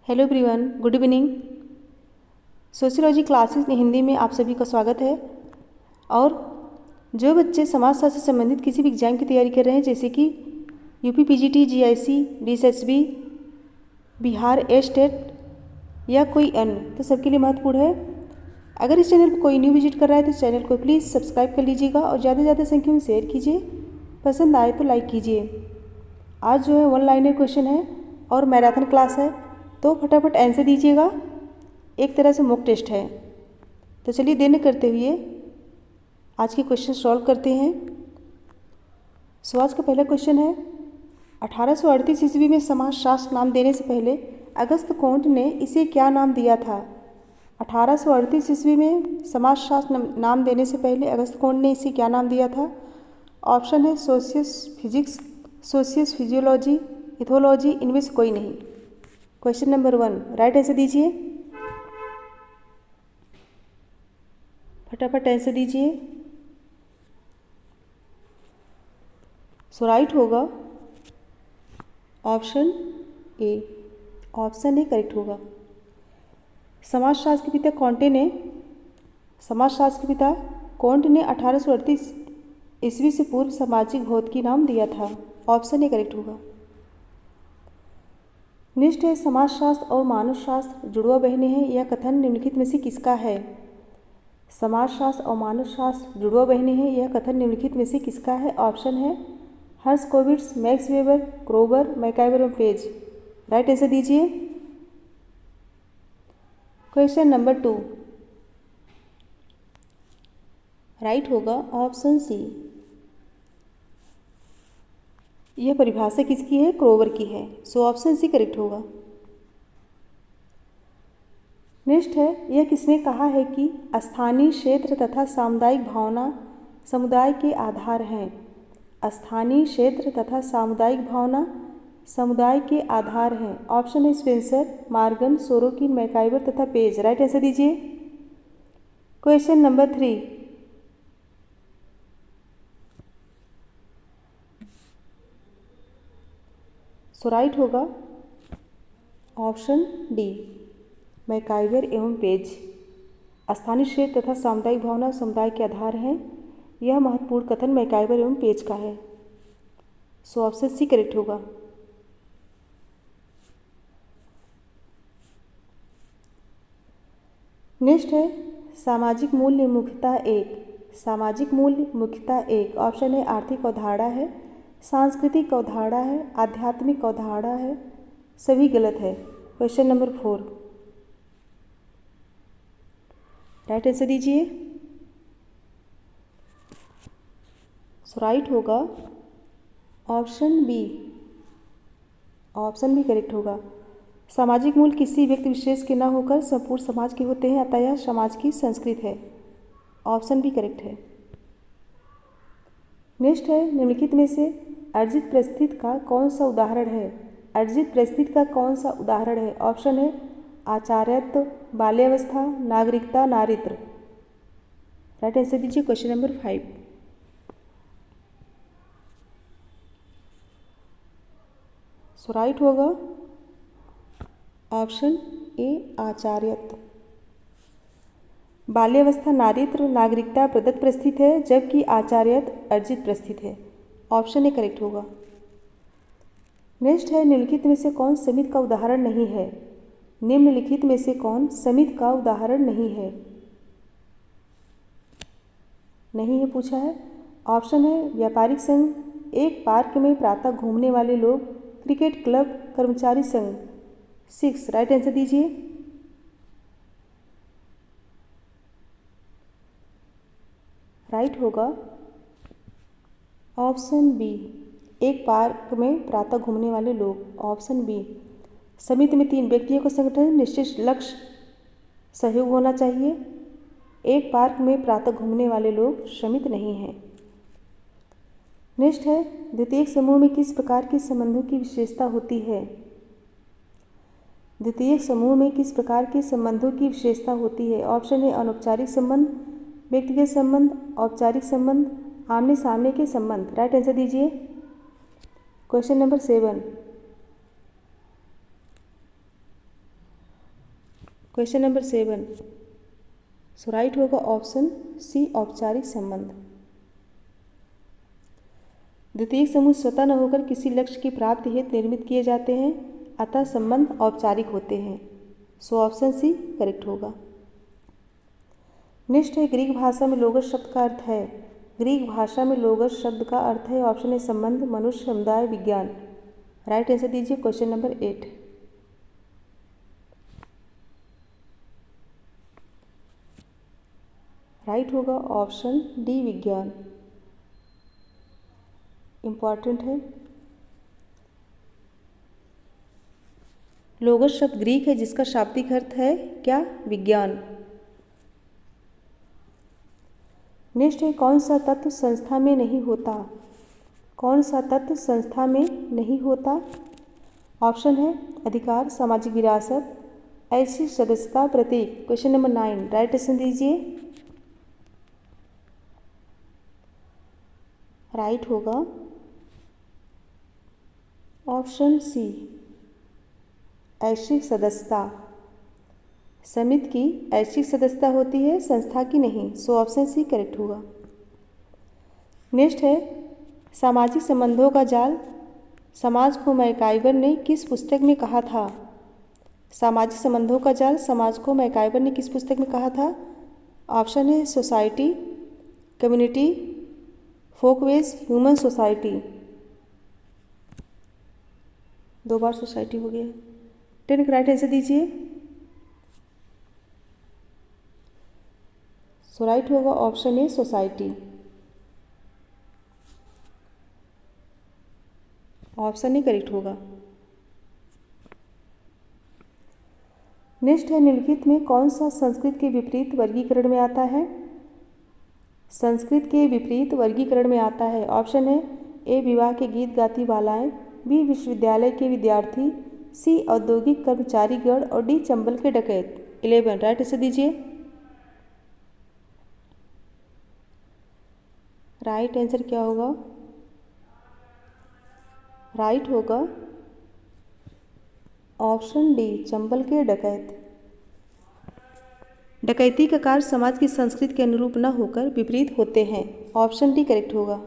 Hello everyone, good evening. Sociology classes Hindi में आप सभी का स्वागत है। और जो बच्चे समाजशास्त्र से संबंधित किसी भी एग्जाम की तैयारी कर रहे हैं, जैसे कि UP PGT, GIC, DSSB, Bihar state या कोई अन्य, तो सबके लिए महत्वपूर्ण है। अगर इस चैनल पर कोई न्यू विजिट कर रहा है तो चैनल को प्लीज़ सब्सक्राइब कर लीजिएगा और ज़्यादा से ज़्यादा संख्या में शेयर कीजिए। पसंद आए तो लाइक कीजिए। आज जो है 1 लाइनर क्वेश्चन है और मैराथन क्लास है, तो फटाफट आंसर दीजिएगा। एक तरह से मॉक टेस्ट है। तो चलिए देर न करते हुए आज के क्वेश्चन सॉल्व करते हैं। सो आज का पहला क्वेश्चन है, 1838 ईस्वी में समाजशास्त्र नाम देने से पहले अगस्त कोंट ने इसे क्या नाम दिया था? 1838 ईस्वी में समाजशास्त्र नाम देने से पहले अगस्त कोंट ने इसे क्या नाम दिया था? ऑप्शन है सोशियस फिजिक्स, सोशियस फिजियोलॉजी, इथोलॉजी, इनमें से कोई नहीं। क्वेश्चन नंबर 1 राइट आंसर दीजिए। फटाफट आंसर दीजिए। सो राइट होगा option A. Option A correct होगा। समाजशास्त्र के पिता कोंट ने 1838 ईस्वी से पूर्व सामाजिक भौतिकी नाम दिया था। ऑप्शन ए करेक्ट होगा। नेक्स्ट है, समाजशास्त्र और मानवशास्त्र जुड़वा बहनें हैं, यह कथन निम्नलिखित में से किसका है? समाजशास्त्र और मानवशास्त्र जुड़वा बहनें हैं, यह कथन निम्नलिखित में से किसका है? ऑप्शन है हर्शकोविट्स, मैक्स वेबर, क्रोबर, मैकाइवर और पेज। राइट आंसर दीजिए। क्वेश्चन नंबर 2 राइट होगा ऑप्शन सी। यह परिभाषा किसकी है? क्रोबर की है। सो ऑप्शन सी करेक्ट होगा। नेक्स्ट है, यह किसने कहा है कि स्थानीय क्षेत्र तथा सामुदायिक भावना समुदाय के आधार हैं? स्थानीय क्षेत्र तथा सामुदायिक भावना समुदाय के आधार हैं। ऑप्शन है स्पेंसर, मार्गन, सोरोकिन, मैकाइवर तथा पेज। राइट आंसर दीजिए। क्वेश्चन नंबर 3 सो राइट होगा ऑप्शन डी, मैकाइवर एवं पेज। स्थानीय क्षेत्र तथा सामुदायिक भावना समुदाय के आधार हैं, यह महत्वपूर्ण कथन मैकाइवर एवं पेज का है। सो ऑप्शन सी करेक्ट होगा। नेक्स्ट है, सामाजिक मूल्य मुख्यतः एक। सामाजिक मूल्य मुख्यतः एक। ऑप्शन है आर्थिक अवधारणा है, सांस्कृतिक अवधारणा है, आध्यात्मिक अवधारणा है, सभी गलत है। क्वेश्चन नंबर 4 राइट आंसर दीजिए। सो राइट होगा option B. Option B correct होगा। सामाजिक मूल्य किसी व्यक्ति विशेष के न होकर संपूर्ण समाज के होते हैं, अतः यह समाज की संस्कृति है। ऑप्शन बी करेक्ट है। नेक्स्ट है, निम्नलिखित में से अर्जित परिस्थिति का कौन सा उदाहरण है? अर्जित परिस्थिति का कौन सा उदाहरण है? ऑप्शन है आचार्यत्व, बाल्यावस्था, नागरिकता, नारीत्व। राइट आंसर दीजिए। क्वेश्चन नंबर 5 सो राइट होगा ऑप्शन ए, आचार्यत्व। बाल्यावस्था नारीत्व, नागरिकता प्रदत्त परिस्थिति है, जबकि आचार्यत्व अर्जित परिस्थिति है। ऑप्शन ए करेक्ट होगा। नेक्स्ट है, निम्नलिखित में से कौन समिति का उदाहरण नहीं है? निम्नलिखित में से कौन समिति का उदाहरण नहीं है? नहीं है पूछा है। ऑप्शन है व्यापारिक संघ, एक पार्क में प्रातः घूमने वाले लोग, क्रिकेट क्लब, कर्मचारी संघ। 6 राइट आंसर दीजिए। राइट होगा ऑप्शन बी, एक पार्क में प्रातः घूमने वाले लोग। Option B. समिति में 3 व्यक्तियों का संगठन, निश्चित लक्ष्य, सहयोग होना चाहिए। एक पार्क में प्रातः घूमने वाले लोग समिति नहीं है। नेक्स्ट है, द्वितीयक समूह में किस प्रकार के संबंधों की विशेषता होती है? द्वितीयक समूह में किस प्रकार के संबंधों की विशेषता होती है? ऑप्शन है अनौपचारिक संबंध, व्यक्तिगत संबंध, औपचारिक संबंध, आमने सामने के संबंध। राइट आंसर दीजिए। क्वेश्चन नंबर 7 क्वेश्चन नंबर 7, सो राइट होगा ऑप्शन सी औपचारिक संबंध। द्वितीयक समूह स्वतः न होकर किसी लक्ष्य की प्राप्ति हेतु निर्मित किए जाते हैं, अतः संबंध औपचारिक होते हैं। सो ऑप्शन सी करेक्ट होगा। नेक्स्ट है ग्रीक भाषा में लोगस शब्द का अर्थ है। ग्रीक भाषा में लोगस शब्द का अर्थ है, ऑप्शन है संबंध, मनुष्य, समुदाय, विज्ञान। राइट आंसर दीजिए क्वेश्चन नंबर 8। राइट होगा ऑप्शन डी विज्ञान। इम्पॉर्टेंट है। लोगस शब्द ग्रीक है जिसका शाब्दिक अर्थ है क्या? विज्ञान। नेक्स्ट है कौन सा तत्व संस्था में नहीं होता? कौन सा तत्व संस्था में नहीं होता? ऑप्शन है अधिकार, सामाजिक विरासत, ऐच्छिक सदस्यता, प्रतीक। क्वेश्चन नंबर 9 राइट आंसर दीजिए। राइट होगा ऑप्शन सी ऐच्छिक सदस्यता। समिति की ऐच्छिक सदस्यता होती है, संस्था की नहीं। सो ऑप्शन सी करेक्ट होगा। नेक्स्ट है सामाजिक संबंधों का जाल समाज को मैकाइवर ने किस पुस्तक में कहा था? सामाजिक संबंधों का जाल समाज को मैकाइवर ने किस पुस्तक में कहा था? ऑप्शन है society, community, Folkways, human society. 2 बार सोसाइटी हो गया। 10 राइट आंसर दीजिए। सो राइट होगा option a society. Option A correct होगा। नेक्स्ट है निम्नलिखित में कौन सा संस्कृत के विपरीत वर्गीकरण में आता है? संस्कृत के विपरीत वर्गीकरण में आता है। ऑप्शन है ए विवाह के गीत गाती बालाएं, बी विश्वविद्यालय के विद्यार्थी, सी औद्योगिक कर्मचारीगण और डी चंबल के डकैत। 11 राइट आंसर दीजिए। राइट आंसर क्या होगा? राइट होगा ऑप्शन डी चंबल के डकैत। डकैती का कार्य समाज की संस्कृति के अनुरूप न होकर विपरीत होते हैं। ऑप्शन डी करेक्ट होगा।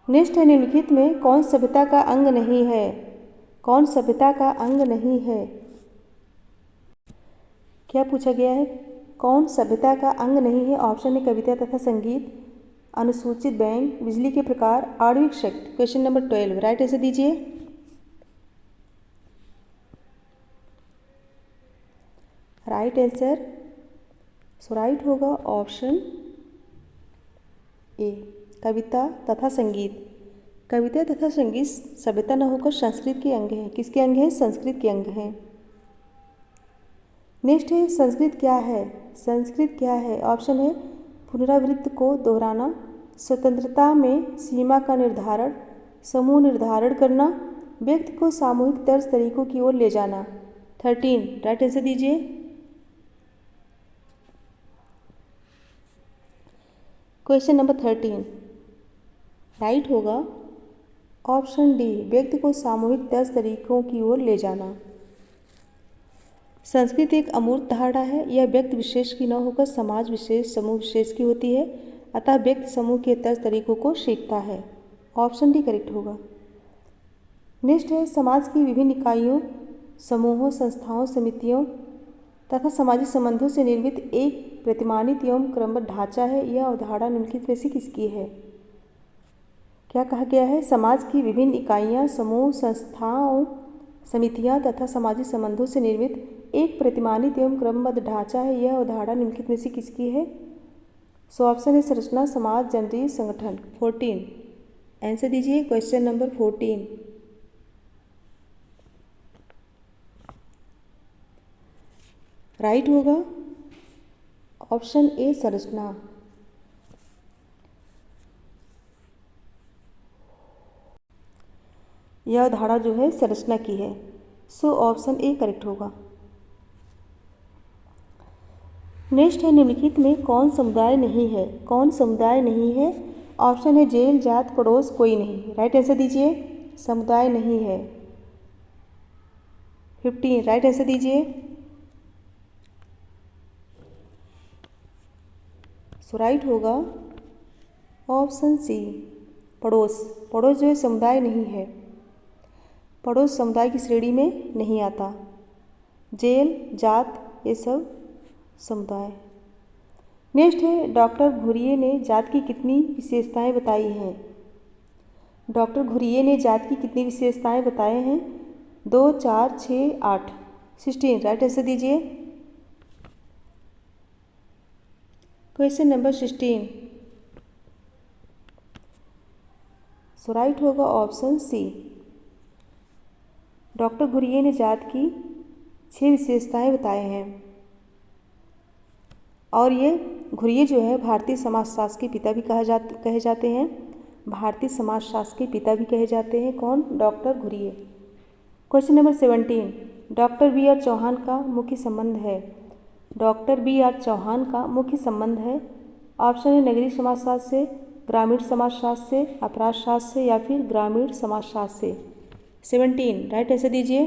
नेक्स्ट है निम्नलिखित में कौन सभ्यता का अंग नहीं है? कौन सभ्यता का अंग नहीं है? क्या पूछा गया है? कौन सभ्यता का अंग नहीं है? ऑप्शन है कविता तथा संगीत, अनुसूचित बैंक, बिजली के प्रकार, आणविक शक्ति। क्वेश्चन नंबर 12 राइट आंसर दीजिए। राइट आंसर सो राइट होगा ऑप्शन ए कविता तथा संगीत। कविता तथा संगीत सभ्यता न होकर संस्कृत के अंग हैं। किसके अंग हैं? संस्कृत के अंग हैं। नेक्स्ट है संस्कृत क्या है? संस्कृत क्या है? ऑप्शन है पुनरावृत्ति को दोहराना, स्वतंत्रता में सीमा का निर्धारण, समूह निर्धारण करना, व्यक्ति को सामूहिक तर्ज तरीकों की ओर ले जाना। 13 राइट आंसर दीजिए। क्वेश्चन नंबर 13 राइट होगा ऑप्शन डी व्यक्ति को सामूहिक तर्ज तरीकों की ओर ले जाना। संस्कृति एक अमूर्त धारणा है। यह व्यक्ति विशेष की न होकर समाज विशेष, समूह विशेष की होती है, अतः व्यक्ति समूह के तर्ज तरीकों को सीखता है। ऑप्शन डी करेक्ट होगा। नेक्स्ट है समाज की विभिन्न इकाइयों, समूहों, संस्थाओं, समितियों तथा सामाजिक संबंधों से निर्मित एक प्रतिमानित एवं क्रमबद्ध ढांचा है। यह अवधारणा निम्नलिखित में से किसकी है? क्या कहा गया है? समाज की विभिन्न इकाइयाँ, समूह, संस्थाओं, समितियाँ तथा सामाजिक संबंधों से निर्मित एक प्रतिमानित एवं क्रमबद्ध ढांचा है। यह अवधारणा निम्नलिखित में से किसकी है? सो ऑप्शन है संरचना, समाज, जनरी, संगठन। 14 आंसर दीजिए क्वेश्चन नंबर 14। राइट होगा ऑप्शन ए संरचना। यह धारा जो है संरचना की है। सो ऑप्शन ए करेक्ट होगा। नेक्स्ट है निम्नलिखित में कौन समुदाय नहीं है? कौन समुदाय नहीं है? ऑप्शन है जेल, जात, पड़ोस, कोई नहीं। राइट आंसर दीजिए। समुदाय नहीं है। 15 राइट आंसर दीजिए। सो राइट होगा ऑप्शन सी, पड़ोस। पड़ोस जो है समुदाय नहीं है, पड़ोस समुदाय की श्रेणी में नहीं आता। जेल, जात ये सब समुदाय। नेक्स्ट है, डॉक्टर घुरिये ने जात की कितनी विशेषताएं बताई हैं। डॉक्टर घुरिये ने जात की कितनी विशेषताएं बताए हैं? 2, 4, 6, 8, 16। राइट आंसर दीजिए। Question number 16। सो राइट होगा ऑप्शन सी। डॉक्टर घुरिये ने जात की 6 विशेषताएं बताए हैं। और ये घुरिये जो है भारतीय समाजशास्त्र के पिता भी कहे जाते हैं। भारतीय समाजशास्त्र के पिता भी कहे जाते हैं। कौन? Doctor Ghurye. Question number 17। Doctor B R Chauhan का मुख्य संबंध है। डॉक्टर बी आर चौहान का मुख्य संबंध है। ऑप्शन है नगरीय समाजशास्त्र से, ग्रामीण समाजशास्त्र से, अपराध शास्त्र से या फिर ग्रामीण समाजशास्त्र से। 17 राइट आंसर दीजिए।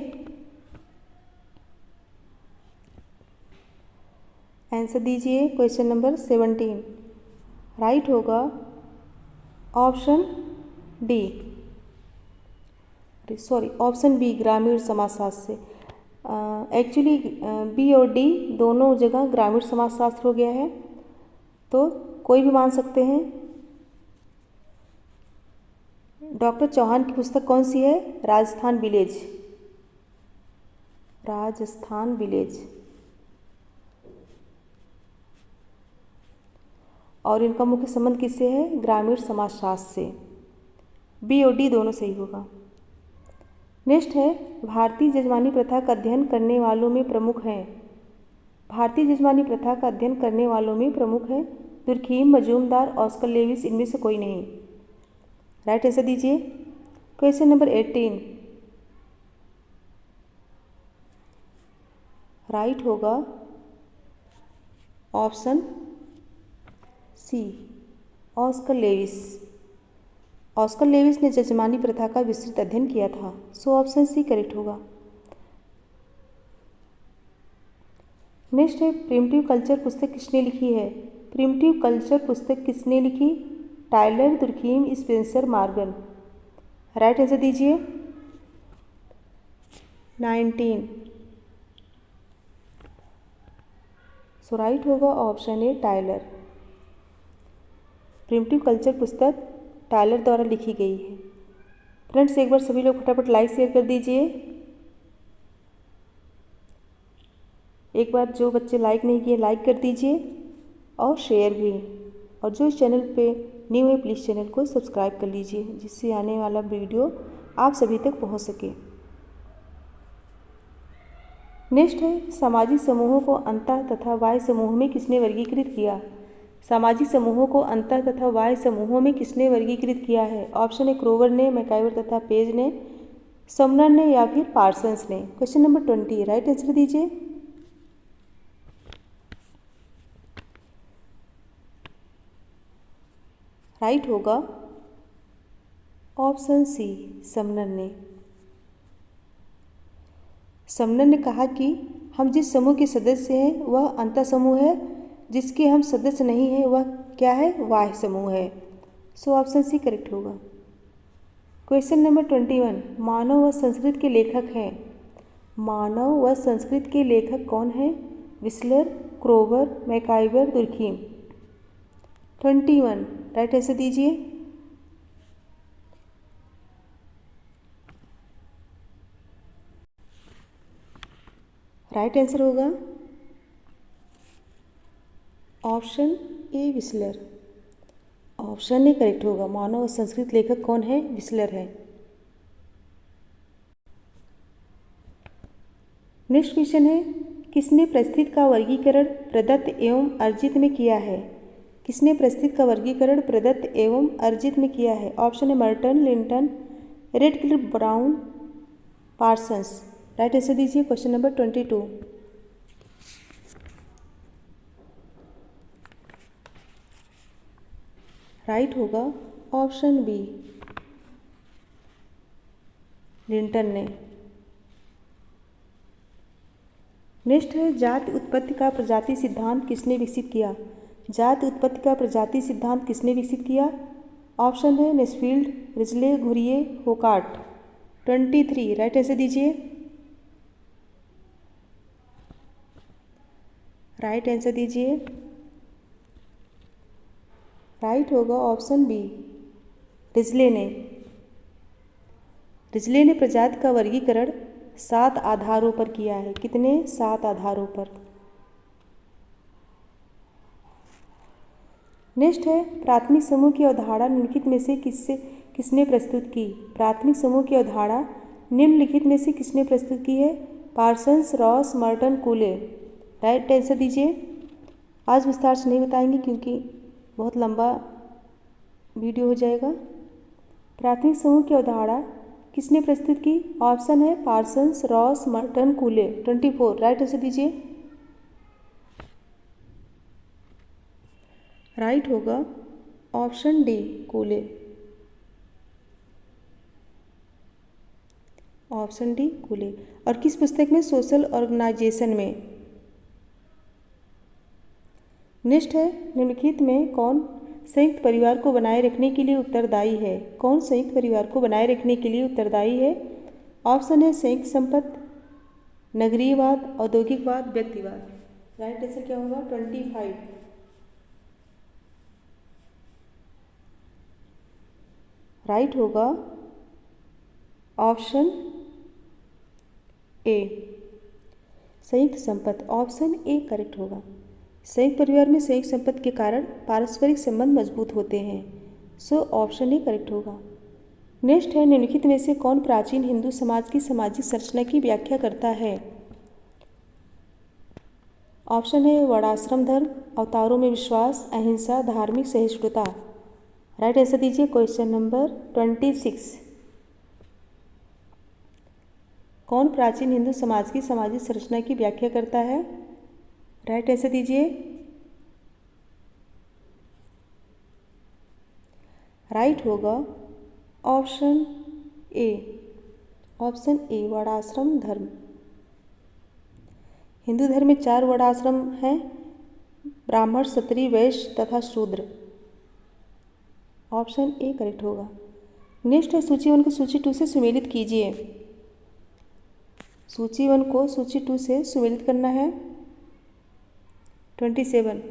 आंसर दीजिए क्वेश्चन नंबर 17। राइट होगा option D, sorry option B, ग्रामीण समाजशास्त्र से। एक्चुअली बी और डी दोनों जगह ग्रामीण समाजशास्त्र हो गया है, तो कोई भी मान सकते हैं। डॉक्टर चौहान की पुस्तक कौन सी है? राजस्थान विलेज। राजस्थान विलेज। और इनका मुख्य संबंध किससे है? ग्रामीण समाजशास्त्र से। बी और डी दोनों सही होगा। नेक्स्ट है, भारतीय जजमानी प्रथा का अध्ययन करने वालों में प्रमुख हैं। भारतीय जजमानी प्रथा का अध्ययन करने वालों में प्रमुख हैं दुर्खीम, मजूमदार, ऑस्कर लेविस, इनमें से कोई नहीं। राइट आंसर दीजिए। Question number 18। राइट होगा option C, Oscar Lewis. Oscar Lewis ने जजमानी प्रथा का विस्तृत अध्ययन किया था। सो ऑप्शन सी करेक्ट होगा। नेक्स्ट है, प्रिमिटिव कल्चर पुस्तक किसने लिखी है? प्रिमिटिव कल्चर पुस्तक किसने लिखी? Tylor, Durkheim, Spencer, Morgan. Right answer दीजिए। 19। सो राइट होगा option A, Tylor. Primitive culture पुस्तक टाइलर द्वारा लिखी गई है। फ्रेंड्स एक बार सभी लोग फटाफट लाइक शेयर कर दीजिए। एक बार जो बच्चे लाइक नहीं किए लाइक कर दीजिए और शेयर भी। और जो इस चैनल पे न्यू है प्लीज़ चैनल को सब्सक्राइब कर लीजिए, जिससे आने वाला वीडियो आप सभी तक पहुंच सके। नेक्स्ट है, सामाजिक समूहों को अंतः तथा बाह्य समूह में किसने वर्गीकृत किया? सामाजिक समूहों को अंतर तथा बाह्य समूहों में किसने वर्गीकृत किया है? ऑप्शन है क्रोवर ने, मैकाइवर तथा पेज ने, समनर ने या फिर पार्सन्स ने। क्वेश्चन नंबर 20 राइट आंसर दीजिए। राइट होगा ऑप्शन सी, समनर ने। समनर ने कहा कि हम जिस समूह के सदस्य हैं वह अंतर समूह है, जिसके हम सदस्य नहीं हैं वह क्या है? बाह्य समूह है। सो ऑप्शन सी करेक्ट होगा। Question number 21। मानव व संस्कृत के लेखक हैं। मानव व संस्कृत के लेखक कौन हैं? Wissler, Crover, MacIver, Durkheim. 21 right answer दीजिए। राइट आंसर होगा option A, Wissler. Option A correct होगा। मानव और संस्कृत लेखक कौन है? विस्लर है। नेक्स्ट क्वेश्चन है, किसने परिस्थिति का वर्गीकरण प्रदत्त एवं अर्जित में किया है? किसने परिस्थिति का वर्गीकरण प्रदत्त एवं अर्जित में किया है? ऑप्शन है Merton, Linton, Radcliffe, Brown, Parsons. Right answer दीजिए। Question number 22। राइट होगा ऑप्शन बी, लिंटन ने। नेक्स्ट है, जाति उत्पत्ति का प्रजाति सिद्धांत किसने विकसित किया? जाति उत्पत्ति का प्रजाति सिद्धांत किसने विकसित किया? ऑप्शन है Nesfield, Risley, Ghurye, होकार्ट। 23 right answer दीजिए। राइट आंसर दीजिए। राइट होगा ऑप्शन बी, रिजले ने। रिजले ने प्रजाति का वर्गीकरण 7 आधारों पर किया है। कितने? 7 आधारों पर। नेक्स्ट है प्राथमिक समूह की अवधारणा निम्नलिखित में से किसने प्रस्तुत की? प्राथमिक समूह की अवधारणा निम्नलिखित में से किसने प्रस्तुत की है? Parsons, Ross, Merton, कूले। Right answer दीजिए। आज विस्तार से नहीं बताएंगे क्योंकि बहुत लंबा वीडियो हो जाएगा। प्राथमिक समूह की अवधारणा किसने प्रस्तुत की? ऑप्शन है Parsons, Ross, Merton, कूले। 24 right answer दीजिए। राइट होगा ऑप्शन डी, कूले। Option D, कूले। और किस पुस्तक में? सोशल ऑर्गेनाइजेशन में। नेक्स्ट है निम्नलिखित में कौन संयुक्त परिवार को बनाए रखने के लिए उत्तरदायी है? कौन संयुक्त परिवार को बनाए रखने के लिए उत्तरदायी है? ऑप्शन है संयुक्त संपत्ति, नगरीयवाद, औद्योगिकवाद, व्यक्तिवाद। राइट आंसर क्या होगा? 25। राइट होगा ऑप्शन ए, संयुक्त संपत्ति। ऑप्शन ए करेक्ट होगा। संयुक्त परिवार में संयुक्त संपत्ति के कारण पारस्परिक संबंध मजबूत होते हैं। सो ऑप्शन ए करेक्ट होगा। नेक्स्ट है निम्नलिखित में से कौन प्राचीन हिंदू समाज की सामाजिक संरचना की व्याख्या करता है? ऑप्शन है वर्णाश्रम धर्म, अवतारों में विश्वास, अहिंसा, धार्मिक सहिष्णुता। राइट आंसर दीजिए। Question number 26। कौन प्राचीन हिंदू समाज की सामाजिक संरचना की व्याख्या करता है? राइट आंसर दीजिए। राइट होगा ऑप्शन ए। ऑप्शन ए वर्णाश्रम धर्म। हिंदू धर्म में 4 वर्णाश्रम हैं, ब्राह्मण, क्षत्रिय, वैश्य तथा शूद्र। ऑप्शन ए करेक्ट होगा। नेक्स्ट है सूची 1 को सूची 2 से सुमेलित कीजिए। सूची 1 को सूची 2 से सुमेलित करना है। 27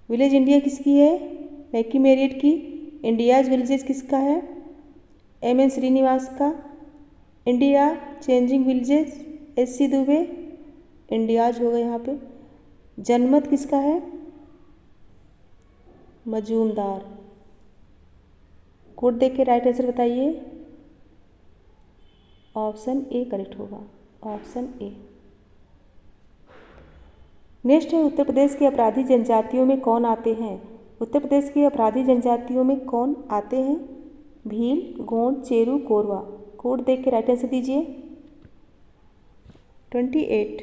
विलेज इंडिया किसकी है? मैकी मेरियट की। इंडियाज विलेजेस किसका है? एम.एन. श्रीनिवास का। India changing villages SC. Dubey. India's होगा यहाँ पे। जनमत किसका है? मजूमदार। कोड देख के राइट आंसर बताइए। ऑप्शन ए करेक्ट होगा। ऑप्शन ए। नेक्स्ट है उत्तर प्रदेश की अपराधी जनजातियों में कौन आते हैं? उत्तर प्रदेश की अपराधी जनजातियों में कौन आते हैं? भील, गोंड, चेरू, कोरवा। कोड देख के राइट आंसर दीजिए। 28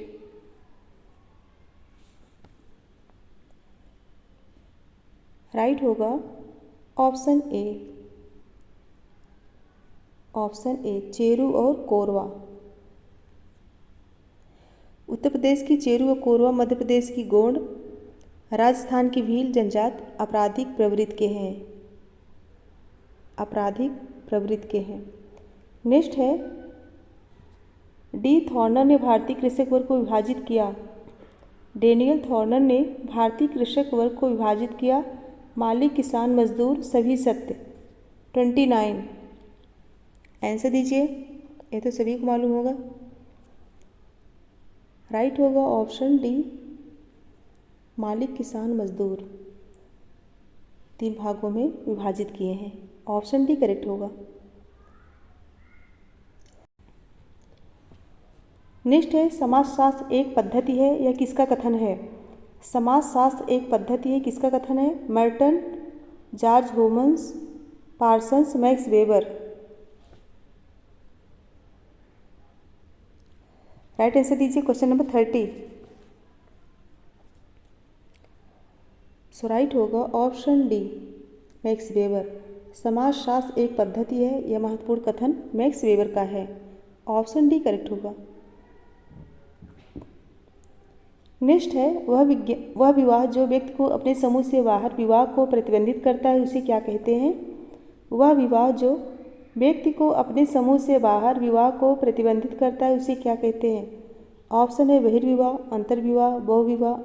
राइट होगा ऑप्शन ए। ऑप्शन ए चेरू और कोरवा। उत्तर प्रदेश की चेरू और कोरवा, मध्य प्रदेश की गोंड, राजस्थान की भील जनजात आपराधिक प्रवृत्ति के हैं। आपराधिक प्रवृत्ति के हैं। नेक्स्ट है डी थॉर्नर ने भारतीय कृषक वर्ग को विभाजित किया। डेनियल थॉर्नर ने भारतीय कृषक वर्ग को विभाजित किया। मालिक, किसान, मजदूर, सभी सत्य। 29 आंसर दीजिए। ये तो सभी को मालूम होगा। राइट होगा ऑप्शन डी, मालिक, किसान, मजदूर 3 भागों में विभाजित किए हैं। ऑप्शन डी करेक्ट होगा। नेक्स्ट है समाजशास्त्र एक पद्धति है, यह किसका कथन है? समाजशास्त्र एक पद्धति है, किसका कथन है? Merton, George Homans, Parsons, Max Weber. Right answer दीजिए। Question number 30। सो राइट होगा ऑप्शन डी, मैक्स वेबर। समाजशास्त्र एक पद्धति है, यह महत्वपूर्ण कथन मैक्स वेबर का है। ऑप्शन डी करेक्ट होगा। नेक्स्ट है वह विवाह जो व्यक्ति को अपने समूह से बाहर विवाह को प्रतिबंधित करता है उसे क्या कहते हैं? वह विवाह जो व्यक्ति को अपने समूह से बाहर विवाह को प्रतिबंधित करता है उसे क्या कहते हैं? ऑप्शन है बहिर्विवाह, अंतर्विवाह, बहुविवाह,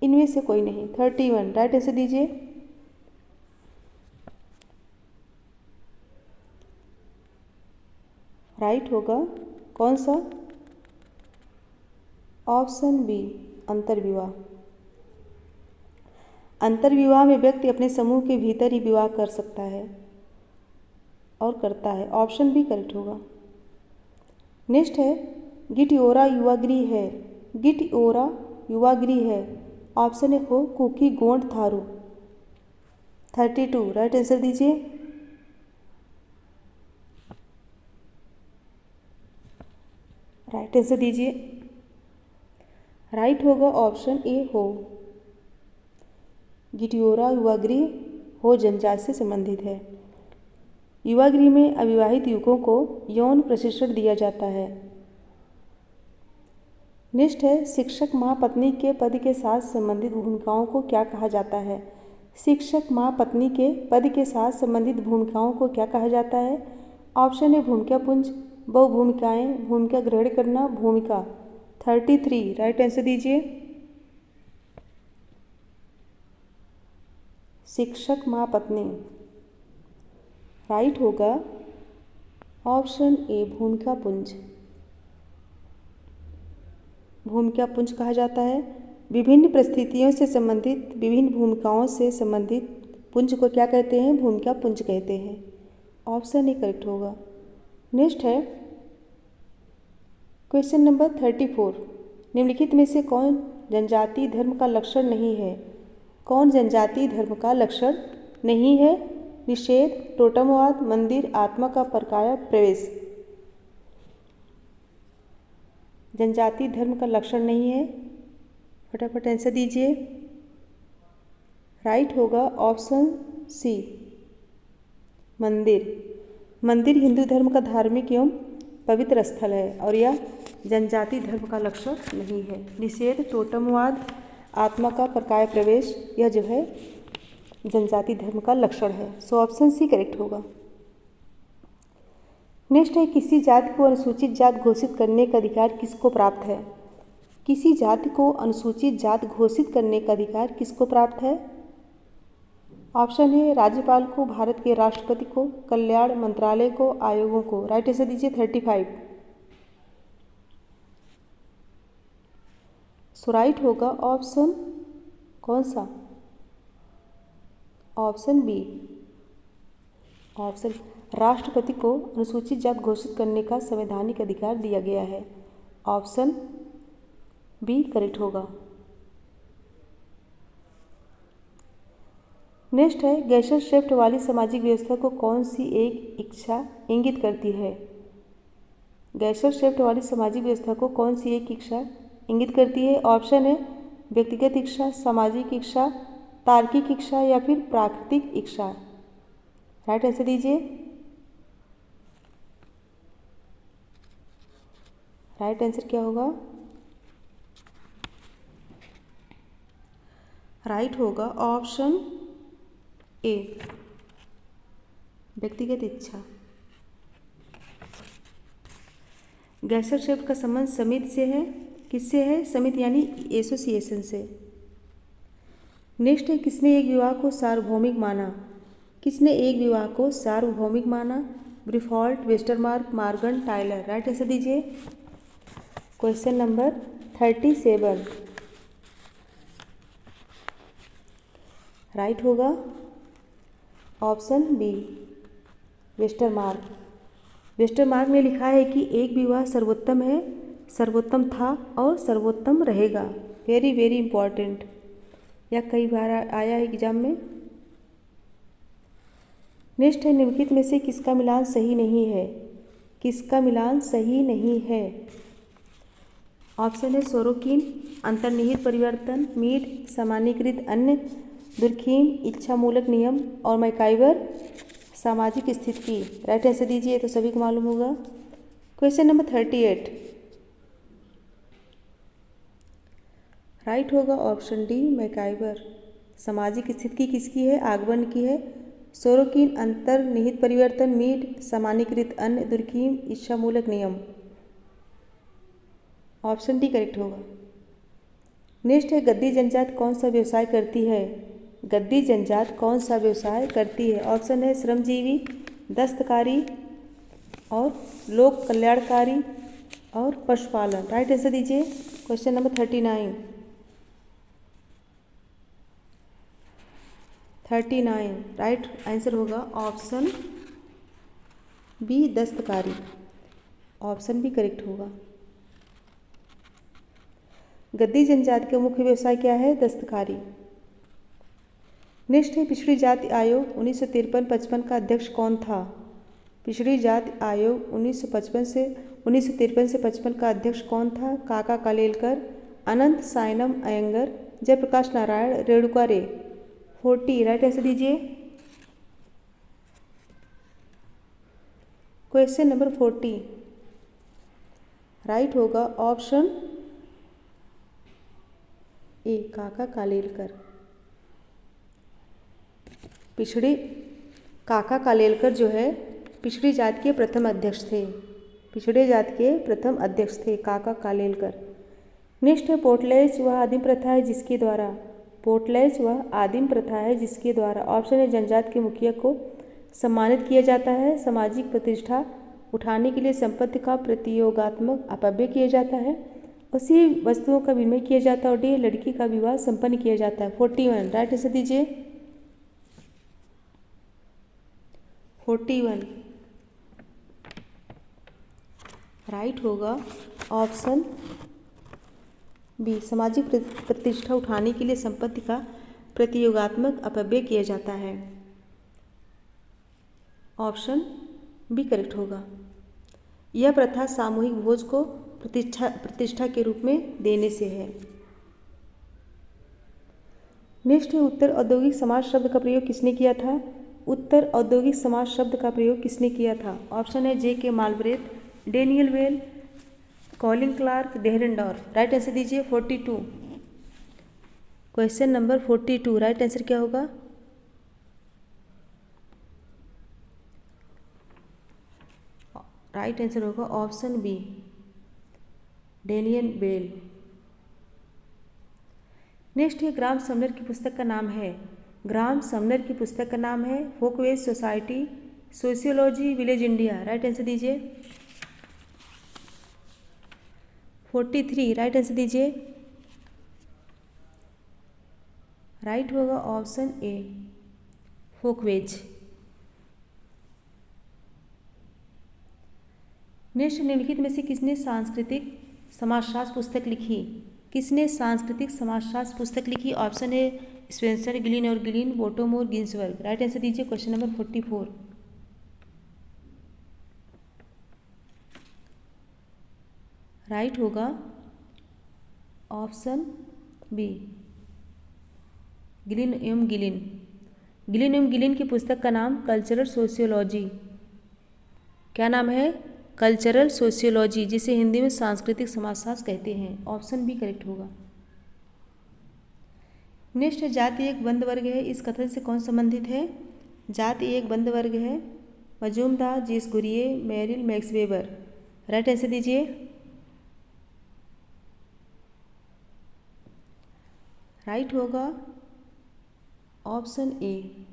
इनमें से कोई नहीं। 31 राइट आंसर दीजिए। राइट होगा कौन सा? Option B अंतर्विवाह। अंतर्विवाह में व्यक्ति अपने समूह के भीतर ही विवाह कर सकता है और करता है। ऑप्शन बी करेक्ट होगा। नेक्स्ट है गिटिओरा युवागृह है। गिटिओरा युवागृह है। ऑप्शन है हो कुकी गोंड थारू। 32 राइट आंसर दीजिए। राइट आंसर दीजिए। राइट होगा ऑप्शन ए हो। गिटिओरा युवागृह हो जनजाति से संबंधित है। युवागृह में अविवाहित युवकों को यौन प्रशिक्षण दिया जाता है। नेक्स्ट है शिक्षक माँ पत्नी के पद के साथ संबंधित भूमिकाओं को क्या कहा जाता है? शिक्षक माँ पत्नी के पद के साथ संबंधित भूमिकाओं को क्या कहा जाता है? ऑप्शन है भूमिका पुंज, बहुभूमिकाएं, भूमिका ग्रहण करना, भूमिका। 33 राइट आंसर दीजिए। शिक्षक माँ पत्नी। राइट होगा ऑप्शन ए भूमिका पुंज। भूमिका पुंज कहा जाता है विभिन्न परिस्थितियों से संबंधित विभिन्न भूमिकाओं से संबंधित पुंज को क्या कहते हैं? भूमिका पुंज कहते हैं। ऑप्शन ए करेक्ट होगा। नेक्स्ट है क्वेश्चन नंबर 34। निम्नलिखित में से कौन जनजातीय धर्म का लक्षण नहीं है? कौन जनजातीय धर्म का लक्षण नहीं है? निषेध, टोटमवाद, मंदिर, आत्मा का परकाया प्रवेश। जनजातीय धर्म का लक्षण नहीं है। फटाफट आंसर दीजिए। राइट होगा ऑप्शन सी मंदिर। मंदिर हिंदू धर्म का धार्मिक एवं पवित्र स्थल है और यह जनजाति धर्म का लक्षण नहीं है। निषेध, टोटमवाद, आत्मा का परकाय प्रवेश यह जो है जनजाति धर्म का लक्षण है। सो ऑप्शन सी करेक्ट होगा। नेक्स्ट है किसी जाति को अनुसूचित जात घोषित करने का अधिकार किसको प्राप्त है? किसी जाति को अनुसूचित जात घोषित करने का अधिकार किसको प्राप्त है? ऑप्शन है राज्यपाल को, भारत के राष्ट्रपति को, कल्याण मंत्रालय को, आयोगों को। राइट आंसर दीजिए। 35 सो राइट होगा ऑप्शन कौन सा? Option B. ऑप्शन राष्ट्रपति को अनुसूचित जात घोषित करने का संवैधानिक अधिकार दिया गया है। ऑप्शन बी करेक्ट होगा। नेक्स्ट है गैसर शेफ्ट वाली सामाजिक व्यवस्था को कौन सी एक इच्छा इंगित करती है? गैसर शेफ्ट वाली सामाजिक व्यवस्था को कौन सी एक इच्छा इंगित करती है? ऑप्शन है व्यक्तिगत इच्छा, सामाजिक इच्छा, तार्किक इच्छा या फिर प्राकृतिक इच्छा। राइट आंसर दीजिए। राइट आंसर क्या होगा? राइट होगा ऑप्शन ए व्यक्तिगत इच्छा। गैसर शेफ्ट का संबंध समिति से है। किससे है? समिति यानी एसोसिएशन से। नेक्स्ट है किसने एक विवाह को सार्वभौमिक माना? किसने एक विवाह को सार्वभौमिक माना? Briffault, Westermarck, Morgan, Tylor. Right answer दीजिए। क्वेश्चन नंबर 37 राइट होगा ऑप्शन बी वेस्टरमार्क। वेस्टरमार्क ने लिखा है कि एक विवाह सर्वोत्तम है, सर्वोत्तम था और सर्वोत्तम रहेगा। वेरी वेरी इंपॉर्टेंट, यह कई बार आया है एग्जाम में। नेक्स्ट है निम्नलिखित में से किसका मिलान सही नहीं है? किसका मिलान सही नहीं है? ऑप्शन है सोरोकिन, अंतर्निहित परिवर्तन, मीड, सामान्यीकृत अन्य, दुर्खीम, इच्छामूलक नियम और मैकाइवर, सामाजिक स्थिति। राइट आंसर दीजिए, तो सभी को मालूम होगा। क्वेश्चन नंबर 38 राइट होगा ऑप्शन डी मैकाइवर। सामाजिक स्थिति किसकी है? आगमन की है। सोरोकिन अंतर्निहित परिवर्तन, मीड सामान्यीकृत अन्य, दुर्कीम इच्छामूलक नियम। ऑप्शन डी करेक्ट होगा। नेक्स्ट है गद्दी जनजात कौन सा व्यवसाय करती है? गद्दी जनजात कौन सा व्यवसाय करती है? ऑप्शन है श्रमजीवी, दस्तकारी और लोक कल्याणकारी और पशुपालन। राइट आंसर दीजिए क्वेश्चन नंबर 39। राइट आंसर होगा ऑप्शन बी दस्तकारी। ऑप्शन बी करेक्ट होगा। गद्दी जनजाति का मुख्य व्यवसाय क्या है? दस्तकारी। नेक्स्ट है पिछड़ी जाति आयोग 1953-55 का अध्यक्ष कौन था? पिछड़ी जाति आयोग 1953 से 55 का अध्यक्ष कौन था? काका कालेलकर, अनंत सायनम अयंगर, जयप्रकाश नारायण, रेणुका रे। 40 राइट आंसर दीजिए क्वेश्चन नंबर 40। राइट होगा ऑप्शन ए काका कालेलकर। काका कालेलकर जो है पिछड़ी जाति के प्रथम अध्यक्ष थे। पिछड़े जाति के प्रथम अध्यक्ष थे काका कालेलकर। नेक्स्ट है पोर्टलैज वह आदिम प्रथा है जिसके द्वारा। पोर्टलैज वह आदिम प्रथा है जिसके द्वारा। ऑप्शन है जनजाति के मुखिया को सम्मानित किया जाता है, सामाजिक प्रतिष्ठा उठाने के लिए संपत्ति का प्रतियोगात्मक अपव्यय किया जाता है, उसी वस्तुओं का विनिमय किया जाता है और डी लड़की का विवाह संपन्न किया जाता है। 41 राइट आंसर दीजिए 41। राइट होगा ऑप्शन बी सामाजिक प्रतिष्ठा उठाने के लिए संपत्ति का प्रतियोगात्मक अपव्यय किया जाता है। ऑप्शन बी करेक्ट होगा। यह प्रथा सामूहिक भोज को प्रतिष्ठा के रूप में देने से है। नेक्स्ट है उत्तर औद्योगिक समाज शब्द का प्रयोग किसने किया था? उत्तर औद्योगिक समाज शब्द का प्रयोग किसने किया था? ऑप्शन है J K Galbraith, Daniel Bell, Colin Clark, Dahrendorf. Right answer दीजिए 42। क्वेश्चन नंबर 42 राइट आंसर क्या होगा? राइट आंसर होगा option B Daniel Bell. Next है ग्राम समनर की पुस्तक का नाम है। ग्राम समनर की पुस्तक का नाम है Folkways society, sociology, village India. Right answer दीजिए 43 राइट आंसर दीजिए। राइट होगा ऑप्शन ए फोकवेज। नेक्स्ट निम्नलिखित में से किसने सांस्कृतिक समाजशास्त्र पुस्तक लिखी? किसने सांस्कृतिक समाजशास्त्र पुस्तक लिखी? ऑप्शन है स्पेंसर, गिलिन और गिलिन, बोटोमोर, गिन्सबर्ग। राइट आंसर दीजिए क्वेश्चन नंबर 44। राइट होगा ऑप्शन बी गिलिन एवं गिलिन। गिलिन एवं गिलिन की पुस्तक का नाम कल्चरल सोशियोलॉजी। क्या नाम है? कल्चरल सोशियोलॉजी, जिसे हिंदी में सांस्कृतिक समाजशास्त्र कहते हैं। ऑप्शन बी करेक्ट होगा। नेक्स्ट है जाति एक बंद वर्ग है, इस कथन से कौन संबंधित है? जाति एक बंद वर्ग है, Majumdar, G S Ghurye, Merrill, Max Weber. Right answer दीजिए। राइट होगा option A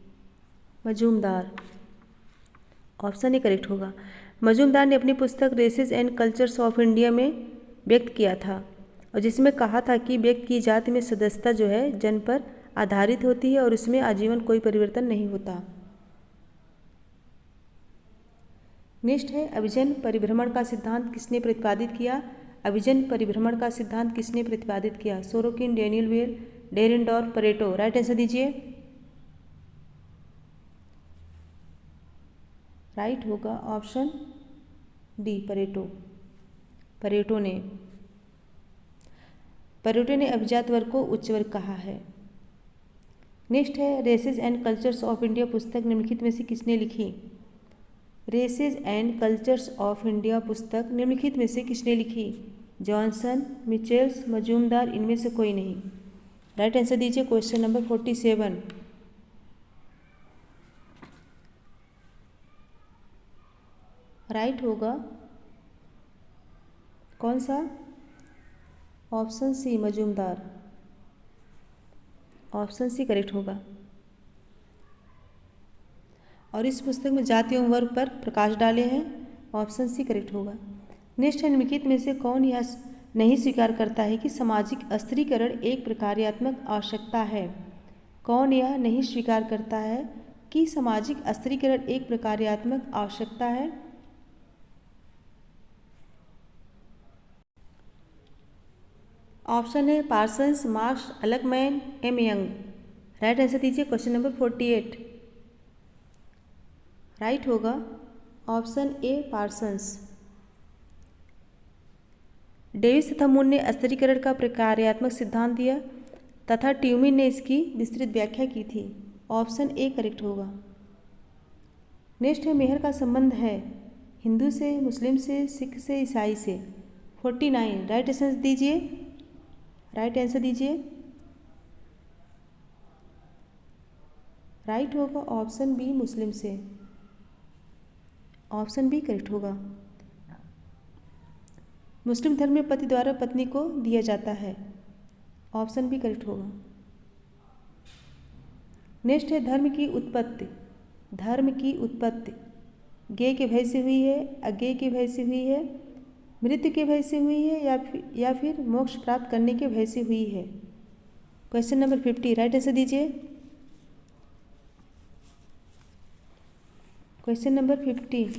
Majumdar. Option A correct होगा। मजूमदार ने अपनी पुस्तक races and cultures of India में व्यक्त किया था और जिसमें कहा था कि व्यक्ति की जाति में सदस्यता जो है जन्म पर आधारित होती है और उसमें आजीवन कोई परिवर्तन नहीं होता। नेक्स्ट है अभिजन परिभ्रमण का सिद्धांत किसने प्रतिपादित किया? अभिजन परिभ्रमण का सिद्धांत किसने प्रतिपादित किया? Sorokin, Daniel Bell, Dahrendorf, Pareto. Right answer दीजिए। राइट होगा ऑप्शन डी परेटो। परेटो ने अभिजात वर्ग को उच्च वर्ग कहा है। नेक्स्ट है races and cultures of India पुस्तक निम्नलिखित में से किसने लिखी? Races and cultures of India पुस्तक निम्नलिखित में से किसने लिखी? जॉनसन, मिचेल्स, मजूमदार, इनमें से कोई नहीं। राइट आंसर दीजिए क्वेश्चन नंबर 47। राइट होगा कौन सा? Option C Majumdar. Option C correct होगा। और इस पुस्तक में जाति एवं वर्ग पर प्रकाश डाले हैं। ऑप्शन सी करेक्ट होगा। नेक्स्ट है, निम्नलिखित में से कौन यह नहीं स्वीकार करता है कि सामाजिक स्थिरीकरण एक प्रक्रियात्मक आवश्यकता है? कौन यह नहीं स्वीकार करता है कि सामाजिक स्थिरीकरण एक प्रक्रियात्मक आवश्यकता है? ऑप्शन है पार्सन्स, मार्क्स, अलकमैन, एम यंग। राइट आंसर दीजिए क्वेश्चन नंबर 48। राइट होगा ऑप्शन ए पार्सन्स। डेविस तथा मून ने स्थिरीकरण का प्रक्रियात्मक सिद्धांत दिया तथा ट्यूमिन ने इसकी विस्तृत व्याख्या की थी। ऑप्शन ए करेक्ट होगा। नेक्स्ट है, मेहर का संबंध है हिंदू से, मुस्लिम से, सिख से, ईसाई से। 49। राइट आंसर दीजिए। राइट आंसर दीजिए। राइट होगा ऑप्शन बी मुस्लिम से। ऑप्शन बी करेक्ट होगा। मुस्लिम धर्म में पति द्वारा पत्नी को दिया जाता है। ऑप्शन बी करेक्ट होगा। नेक्स्ट है, धर्म की उत्पत्ति। धर्म की उत्पत्ति ज्ञेय के भय से हुई है, अज्ञेय के भय से हुई है, मृत्यु के भय से हुई है या फिर मोक्ष प्राप्त करने के भय से हुई है? Question number 50। राइट आंसर दीजिए। Question number 50।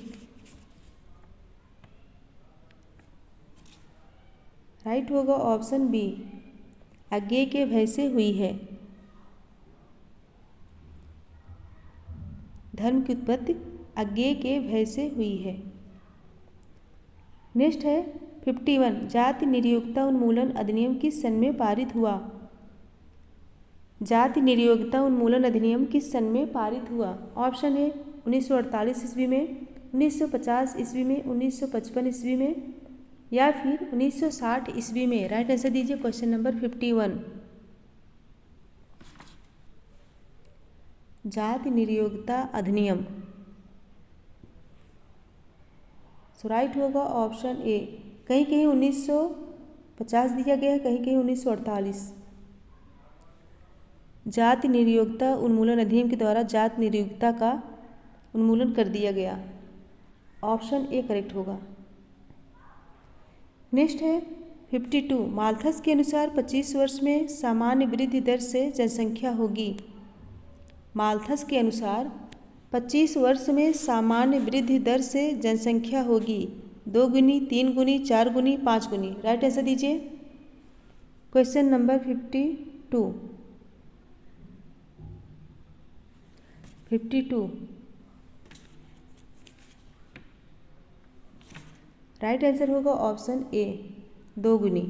राइट होगा ऑप्शन बी, अज्ञेय के भय से हुई है। धर्म की उत्पत्ति अज्ञेय के भय से हुई है। नेक्स्ट है 51। जाति निरयोग्यता उन्मूलन अधिनियम किस सन में पारित हुआ? जाति निरयोग्यता उन्मूलन अधिनियम किस सन में पारित हुआ? ऑप्शन है 1948 ईस्वी में, 1950 ईस्वी में, 1955 ईस्वी में या फिर 1960 ईस्वी में। राइट आंसर दीजिए क्वेश्चन नंबर 51। जाति निरयोग्यता अधिनियम। सो राइट होगा ऑप्शन ए। कहीं कहीं 1950 दिया गया है, कहीं कहीं 1948। जाति निरयोग्यता उन्मूलन अधिनियम के द्वारा जाति निरयोग्यता का उन्मूलन कर दिया गया। ऑप्शन ए करेक्ट होगा। नेक्स्ट है 52। माल्थस के अनुसार 25 वर्ष में सामान्य वृद्धि दर से जनसंख्या होगी। माल्थस के अनुसार 25 वर्ष में सामान्य वृद्धि दर से जनसंख्या होगी 2 गुनी, 3 गुनी, 4 गुनी, 5 गुनी। राइट आंसर दीजिए क्वेश्चन नंबर 52। 52। राइट आंसर होगा ऑप्शन ए, 2 गुनी।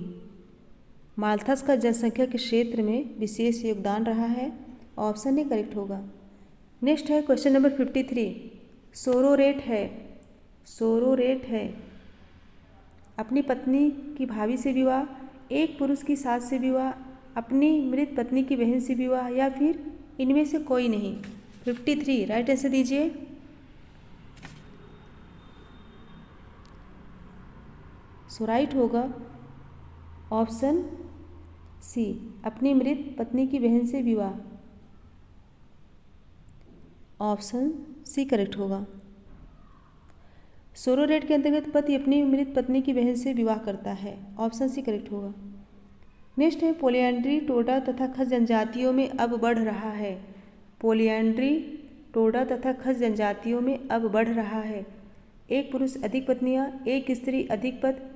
माल्थस का जनसंख्या के क्षेत्र में विशेष योगदान रहा है। ऑप्शन ए करेक्ट होगा। नेक्स्ट है क्वेश्चन नंबर 53। सोरोरेट है। सोरोरेट है अपनी पत्नी की भाभी से विवाह, एक पुरुष की सास से विवाह, अपनी मृत पत्नी की बहन से विवाह या फिर इनमें से कोई नहीं। 53। राइट आंसर दीजिए। सो राइट होगा ऑप्शन सी, अपनी मृत पत्नी की बहन से विवाह। ऑप्शन सी करेक्ट होगा। सोरोरेट के अंतर्गत पति अपनी मृत पत्नी की बहन से विवाह करता है। ऑप्शन सी करेक्ट होगा। नेक्स्ट है पोलियंड्री टोडा तथा खस जनजातियों में अब बढ़ रहा है। पोलियंड्री टोडा तथा खस जनजातियों में अब बढ़ रहा है। एक पुरुष अधिक पत्नियां, एक स्त्री अधिक पति,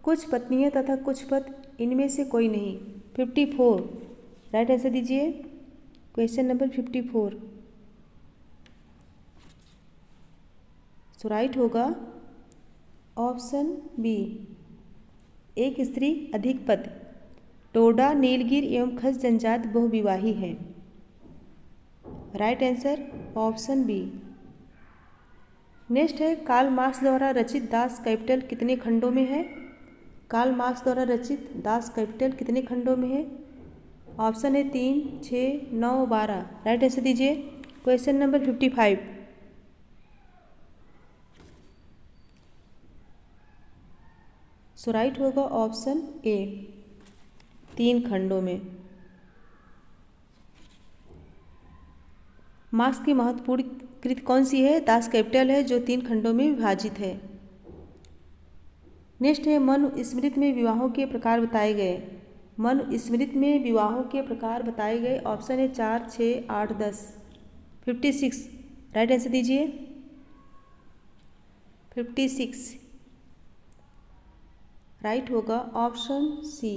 कुछ पत्नियां तथा कुछ पति, इनमें से कोई नहीं। 54। राइट आंसर दीजिए क्वेश्चन नंबर 54। सो राइट होगा ऑप्शन बी, एक स्त्री अधिक पति। टोडा, नीलगिर एवं खस जनजाति बहुविवाही है। Right answer option B. Next है कार्ल मार्क्स द्वारा रचित दास कैपिटल कितने खंडों में है? कार्ल मार्क्स द्वारा रचित दास कैपिटल कितने खंडों में है? ऑप्शन है 3, 6, 9, 12। राइट आंसर दीजिए। Question number 55। सो राइट होगा ऑप्शन ए, 3 खंडों में। मार्क्स की महत्वपूर्ण कृति कौन सी है? दास कैपिटल है, जो 3 खंडों में विभाजित है। नेक्स्ट है मनुस्मृति में विवाहों के प्रकार बताए गए। मनुस्मृति में विवाहों के प्रकार बताए गए। ऑप्शन है 4, 6, 8, 10। 56। राइट आंसर दीजिए। 56 राइट होगा option C,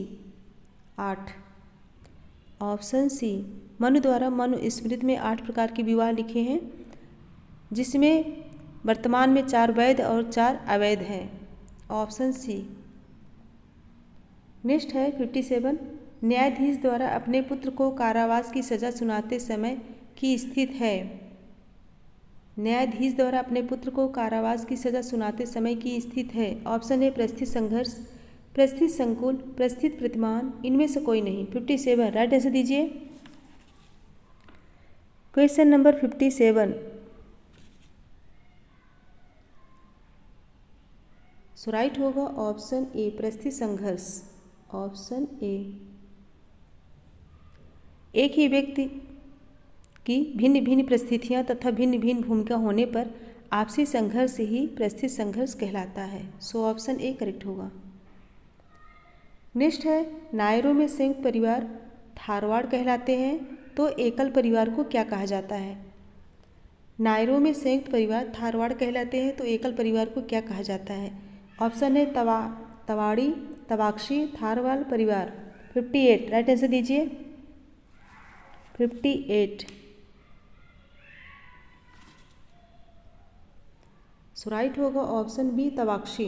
8। Option C, Manu द्वारा मनुस्मृति में 8 प्रकार के विवाह लिखे हैं, जिसमें वर्तमान में 4 वैध और 4 अवैध हैं। Option C. नेक्स्ट है 57। न्यायाधीश द्वारा अपने पुत्र को कारावास की सज़ा सुनाते समय की स्थिति है। न्यायाधीश द्वारा अपने पुत्र को कारावास की सज़ा सुनाते समय की स्थिति है। ऑप्शन है परिस्थिति संघर्ष, परिस्थिति संकुल, परिस्थिति प्रतिमान, इनमें से कोई नहीं। 57 राइट आंसर दीजिए। Question number 57। सो राइट होगा ऑप्शन ए, परिस्थिति संघर्ष। Option A. एक ही व्यक्ति की भिन्न भिन्न परिस्थितियाँ तथा भिन्न भिन्न भूमिका होने पर आपसी संघर्ष ही परिस्थिति संघर्ष कहलाता है। सो ऑप्शन ए करेक्ट होगा। नेक्स्ट है नायरों में संयुक्त परिवार धारवाड़ कहलाते हैं, तो एकल परिवार को क्या कहा जाता है? नायरों में संयुक्त परिवार धारवाड़ कहलाते हैं, तो एकल परिवार को क्या कहा जाता है? ऑप्शन है तवाड़ी, तवाक्षी, थारवाल परिवार। 58 राइट आंसर दीजिए। 58 सो राइट होगा ऑप्शन बी, तवाक्षी।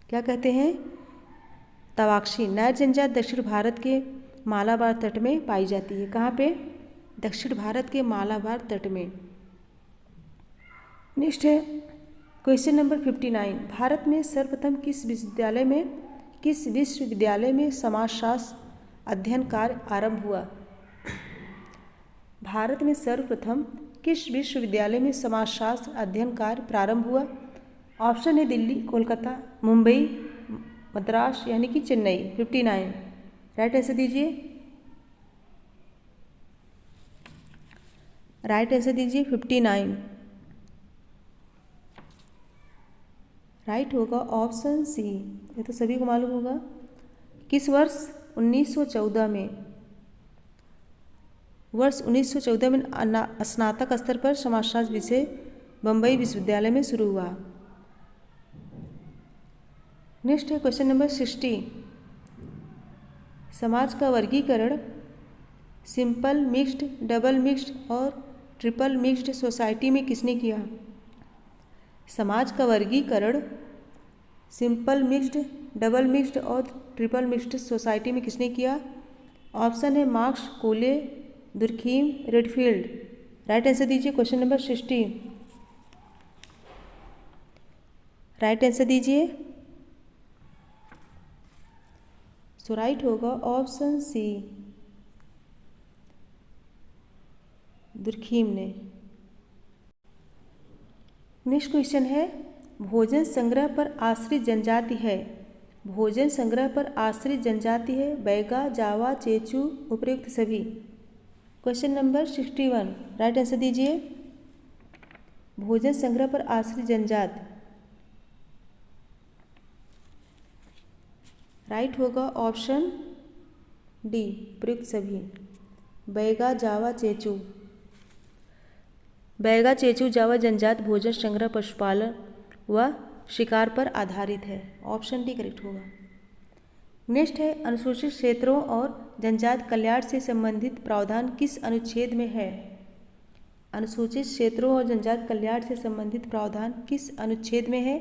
क्या कहते हैं? तवाक्षी। नायर जनजात दक्षिण भारत के मालाबार तट में पाई जाती है। कहाँ पे? दक्षिण भारत के मालाबार तट में। नेक्स्ट है क्वेश्चन नंबर 59। भारत में सर्वप्रथम किस विश्वविद्यालय में समाजशास्त्र अध्ययन कार्य आरंभ हुआ? भारत में सर्वप्रथम किस विश्वविद्यालय में समाजशास्त्र अध्ययन कार्य प्रारंभ हुआ? ऑप्शन है दिल्ली, कोलकाता, मुंबई, मद्रास यानी कि चेन्नई। 59 राइट आंसर दीजिए। राइट आंसर दीजिए 59। राइट होगा ऑप्शन सी। ये तो सभी को मालूम होगा। किस वर्ष? 1914 में। वर्ष 1914 में स्नातक स्तर पर समाजशास्त्र विषय बम्बई विश्वविद्यालय में शुरू हुआ। नेक्स्ट है क्वेश्चन नंबर 60। समाज का वर्गीकरण सिंपल, मिक्स्ड, डबल मिक्स्ड और ट्रिपल मिक्स्ड सोसाइटी में किसने किया? समाज का वर्गीकरण सिंपल मिक्स्ड, डबल मिक्स्ड और ट्रिपल मिक्स्ड सोसाइटी में किसने किया? ऑप्शन है मार्क्स, कोले, दुर्खीम, रेडफील्ड। राइट आंसर दीजिए। क्वेश्चन नंबर 60 राइट आंसर दीजिए। सो राइट होगा ऑप्शन सी, दुर्खीम ने। नेक्स्ट क्वेश्चन है भोजन संग्रह पर आश्रित जनजाति है। भोजन संग्रह पर आश्रित जनजाति है बैगा, जावा, चेचू, उपयुक्त सभी। क्वेश्चन नंबर 61 राइट आंसर दीजिए। भोजन संग्रह पर आश्रित जनजाति राइट होगा ऑप्शन डी, उपयुक्त सभी। बैगा, जावा, चेचू। बैगा, चेचू, जावा जनजात भोजन संग्रह पशुपालन व शिकार पर आधारित है। ऑप्शन डी करेक्ट होगा। नेक्स्ट है अनुसूचित क्षेत्रों और जनजात कल्याण से संबंधित प्रावधान किस अनुच्छेद में है? अनुसूचित क्षेत्रों और जनजात कल्याण से संबंधित प्रावधान किस अनुच्छेद में है?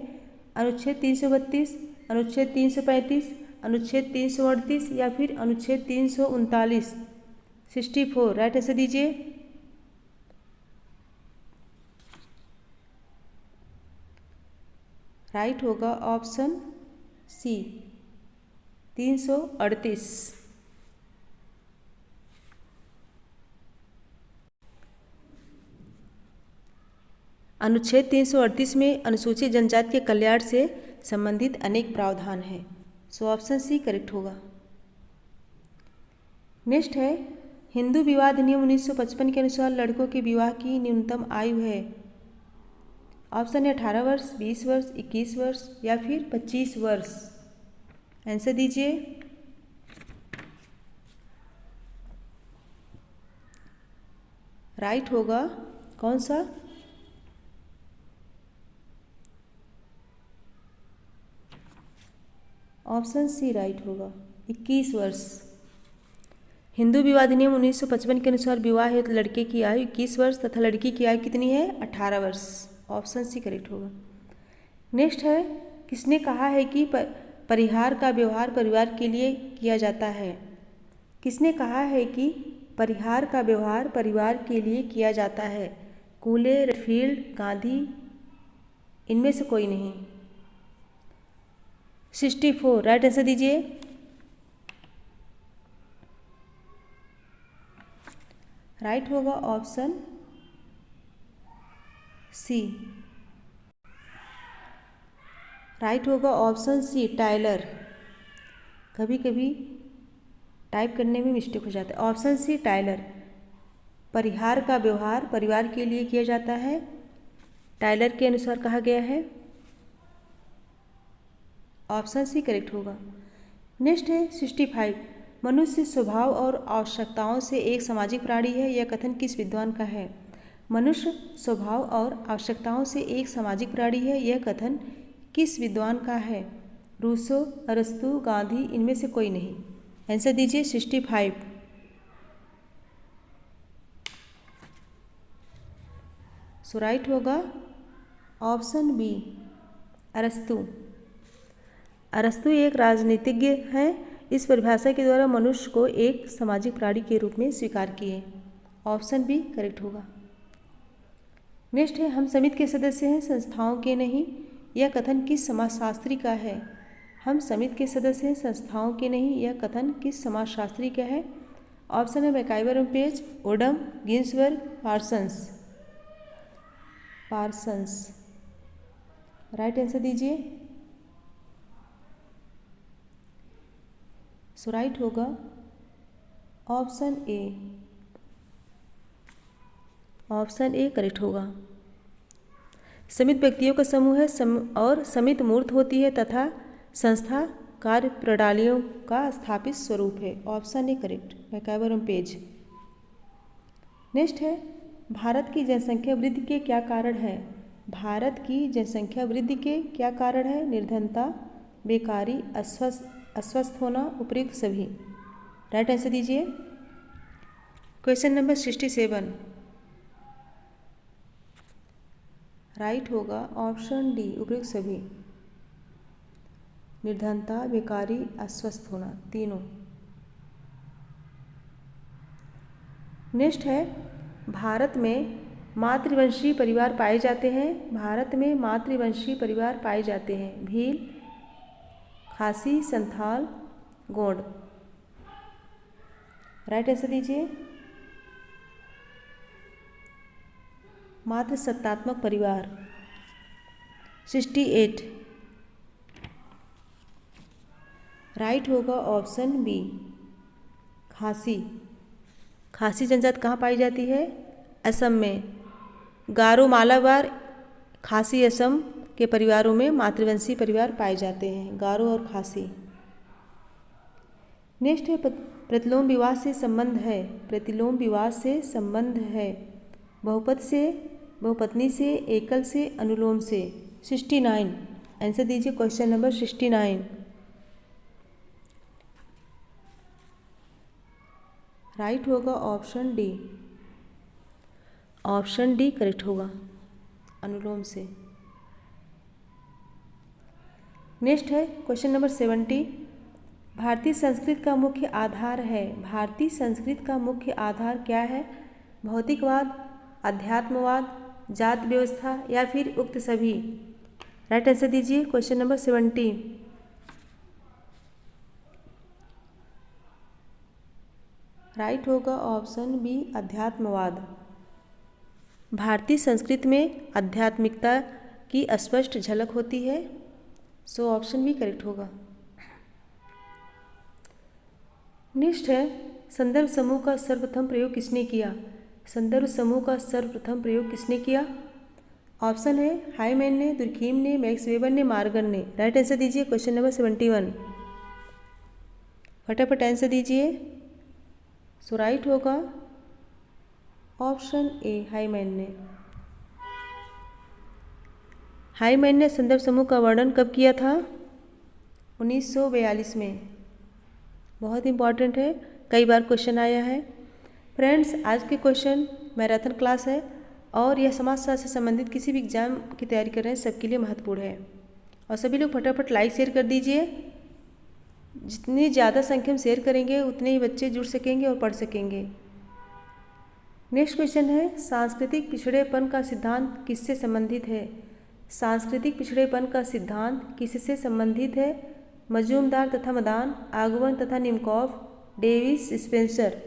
अनुच्छेद 332, अनुच्छेद 335, अनुच्छेद 338 या फिर अनुच्छेद 339। 64 राइट आंसर दीजिए। राइट होगा ऑप्शन सी, 338। अनुच्छेद 338 में अनुसूचित जनजाति के कल्याण से संबंधित अनेक प्रावधान हैं। सो ऑप्शन सी करेक्ट होगा। नेक्स्ट है, हिंदू विवाह अधिनियम 1955 के अनुसार लड़कों के विवाह की न्यूनतम आयु है। ऑप्शन है 18 वर्ष, 20 वर्ष, 21 वर्ष या फिर 25 वर्ष। आंसर दीजिए। राइट होगा कौन सा? ऑप्शन सी राइट होगा, 21 वर्ष। हिंदू विवाह अधिनियम 1955 के अनुसार विवाह हेतु लड़के की आयु 21 वर्ष तथा लड़की की आयु कितनी है? 18 वर्ष। ऑप्शन सी करेक्ट होगा। नेक्स्ट है, किसने कहा है कि परिहार का व्यवहार परिवार के लिए किया जाता है? किसने कहा है कि परिहार का व्यवहार परिवार के लिए किया जाता है? कूले, रेडफील्ड, गांधी, इनमें से कोई नहीं। 64 राइट आंसर दीजिए। राइट होगा ऑप्शन सी। राइट होगा ऑप्शन सी टायलर। कभी कभी टाइप करने में मिस्टेक हो जाता है। Option C Tyler. परिहार का व्यवहार परिवार के लिए किया जाता है, टायलर के अनुसार कहा गया है। ऑप्शन सी करेक्ट होगा। नेक्स्ट है 65, मनुष्य स्वभाव और आवश्यकताओं से एक सामाजिक प्राणी है, यह कथन किस विद्वान का है? मनुष्य स्वभाव और आवश्यकताओं से एक सामाजिक प्राणी है, यह कथन किस विद्वान का है? रूसो, अरस्तु, गांधी, इनमें से कोई नहीं। आंसर दीजिए। 65 सो राइट होगा ऑप्शन बी अरस्तु। अरस्तु एक राजनीतिज्ञ हैं, इस परिभाषा के द्वारा मनुष्य को एक सामाजिक प्राणी के रूप में स्वीकार किए। ऑप्शन बी करेक्ट होगा। नेक्स्ट है, हम समिति के सदस्य हैं, संस्थाओं के नहीं, यह कथन किस समाजशास्त्री का है? हम समिति के सदस्य हैं, संस्थाओं के नहीं, यह कथन किस समाजशास्त्री का है? ऑप्शन है MacIver and Page, Odum, Ginsberg, Parsons. Parsons right answer दीजिए। सो राइट होगा option A. Option A correct होगा। समिति व्यक्तियों का समूह है और समिति मूर्त होती है तथा संस्था कार्य प्रणालियों का स्थापित स्वरूप है। Option A correct, MacIver and page. Next है, भारत की जनसंख्या वृद्धि के क्या कारण है? भारत की जनसंख्या वृद्धि के क्या कारण है? निर्धनता, बेकारी, अस्वस्थ होना, उपयुक्त सभी। राइट आंसर दीजिए। क्वेश्चन नंबर 67 राइट होगा ऑप्शन डी उपयुक्त सभी। निर्धनता, बेकारी, अस्वस्थ होना, तीनों। नेक्स्ट है, भारत में मातृवंशीय परिवार पाए जाते हैं। भारत में मातृवंशीय परिवार पाए जाते हैं। भील, खासी, संथाल, गोंड। राइट आंसर दीजिए। मातृसत्तात्मक परिवार 68 राइट होगा ऑप्शन बी खासी। खासी जनजाति कहाँ पाई जाती है? असम में। गारो, मालाबार, खासी असम के परिवारों में मातृवंशीय परिवार पाए जाते हैं, गारो और खासी। नेक्स्ट है, प्रतिलोम विवाह से संबंध है। प्रतिलोम विवाह से संबंध है। बहुपद से, बहुपत्नी से, एकल से, अनुलोम से। 69 आंसर दीजिए क्वेश्चन नंबर 69। राइट होगा option D. Option D correct होगा, अनुलोम से। नेक्स्ट है क्वेश्चन नंबर 70, भारतीय संस्कृति का मुख्य आधार है। भारतीय संस्कृति का मुख्य आधार क्या है? भौतिकवाद, अध्यात्मवाद, जात व्यवस्था या फिर उक्त सभी। राइट आंसर दीजिए क्वेश्चन नंबर 70। राइट होगा ऑप्शन बी अध्यात्मवाद। भारतीय संस्कृति में आध्यात्मिकता की स्पष्ट झलक होती है, सो ऑप्शन बी करेक्ट होगा। नेक्स्ट है संदर्भ समूह का सर्वप्रथम प्रयोग किसने किया। संदर्भ समूह का सर्वप्रथम प्रयोग किसने किया। ऑप्शन है हाइमैन ने, दुर्खीम ने, मैक्स वेबर ने, मार्गन ने। राइट आंसर दीजिए क्वेश्चन नंबर 71। फटाफट आंसर दीजिए। सो राइट होगा ऑप्शन ए हाइमैन ने। हाइमैन ने संदर्भ समूह का वर्णन कब किया था। 1942 में। बहुत इंपॉर्टेंट है, कई बार क्वेश्चन आया है। फ्रेंड्स आज के क्वेश्चन मैराथन क्लास है और यह समाजशास्त्र से संबंधित किसी भी एग्जाम की तैयारी कर रहे हैं सबके लिए महत्वपूर्ण है। और सभी लोग फटाफट लाइक शेयर कर दीजिए। जितनी ज़्यादा संख्या में शेयर करेंगे उतने ही बच्चे जुड़ सकेंगे और पढ़ सकेंगे। नेक्स्ट क्वेश्चन है सांस्कृतिक पिछड़ेपन का सिद्धांत किससे संबंधित है। सांस्कृतिक पिछड़ेपन का सिद्धांत किससे संबंधित है। मजूमदार तथा मदान, आगवन तथा निमकॉफ, डेविस, स्पेंसर।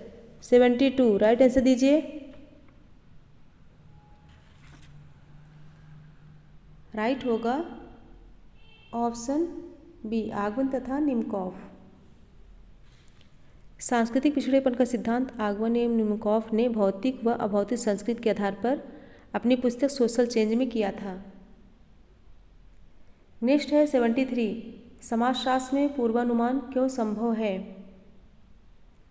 72 राइट आंसर दीजिए। राइट होगा ऑप्शन बी आगवन तथा निमकॉफ। सांस्कृतिक पिछड़ेपन का सिद्धांत आगवन एवं निमकॉफ ने भौतिक व अभौतिक संस्कृति के आधार पर अपनी पुस्तक सोशल चेंज में किया था। नेक्स्ट है 73 समाजशास्त्र में पूर्वानुमान क्यों संभव है।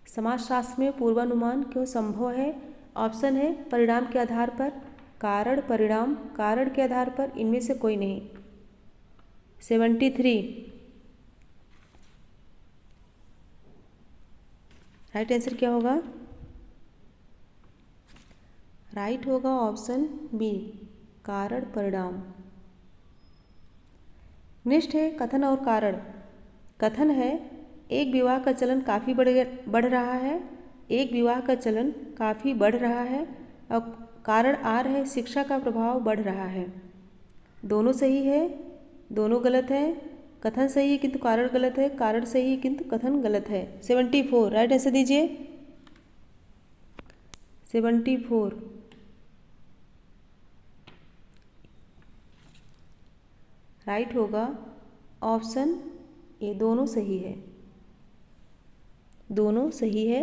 समाजशास्त्र में पूर्वानुमान क्यों संभव है। ऑप्शन है परिणाम के आधार पर, कारण परिणाम, कारण के आधार पर, इनमें से कोई नहीं। 73 राइट आंसर क्या होगा। राइट होगा ऑप्शन बी कारण परिणाम। नेक्स्ट है कथन और कारण। कथन है एक विवाह का चलन काफ़ी बढ़ रहा है। एक विवाह का चलन काफ़ी बढ़ रहा है। और कारण आर है शिक्षा का प्रभाव बढ़ रहा है। दोनों सही है, दोनों गलत है। कथन सही है किंतु कारण गलत है, कारण सही है किंतु कथन गलत है। 74 राइट आंसर दीजिए। 74 राइट होगा ऑप्शन ए दोनों सही है। दोनों सही है।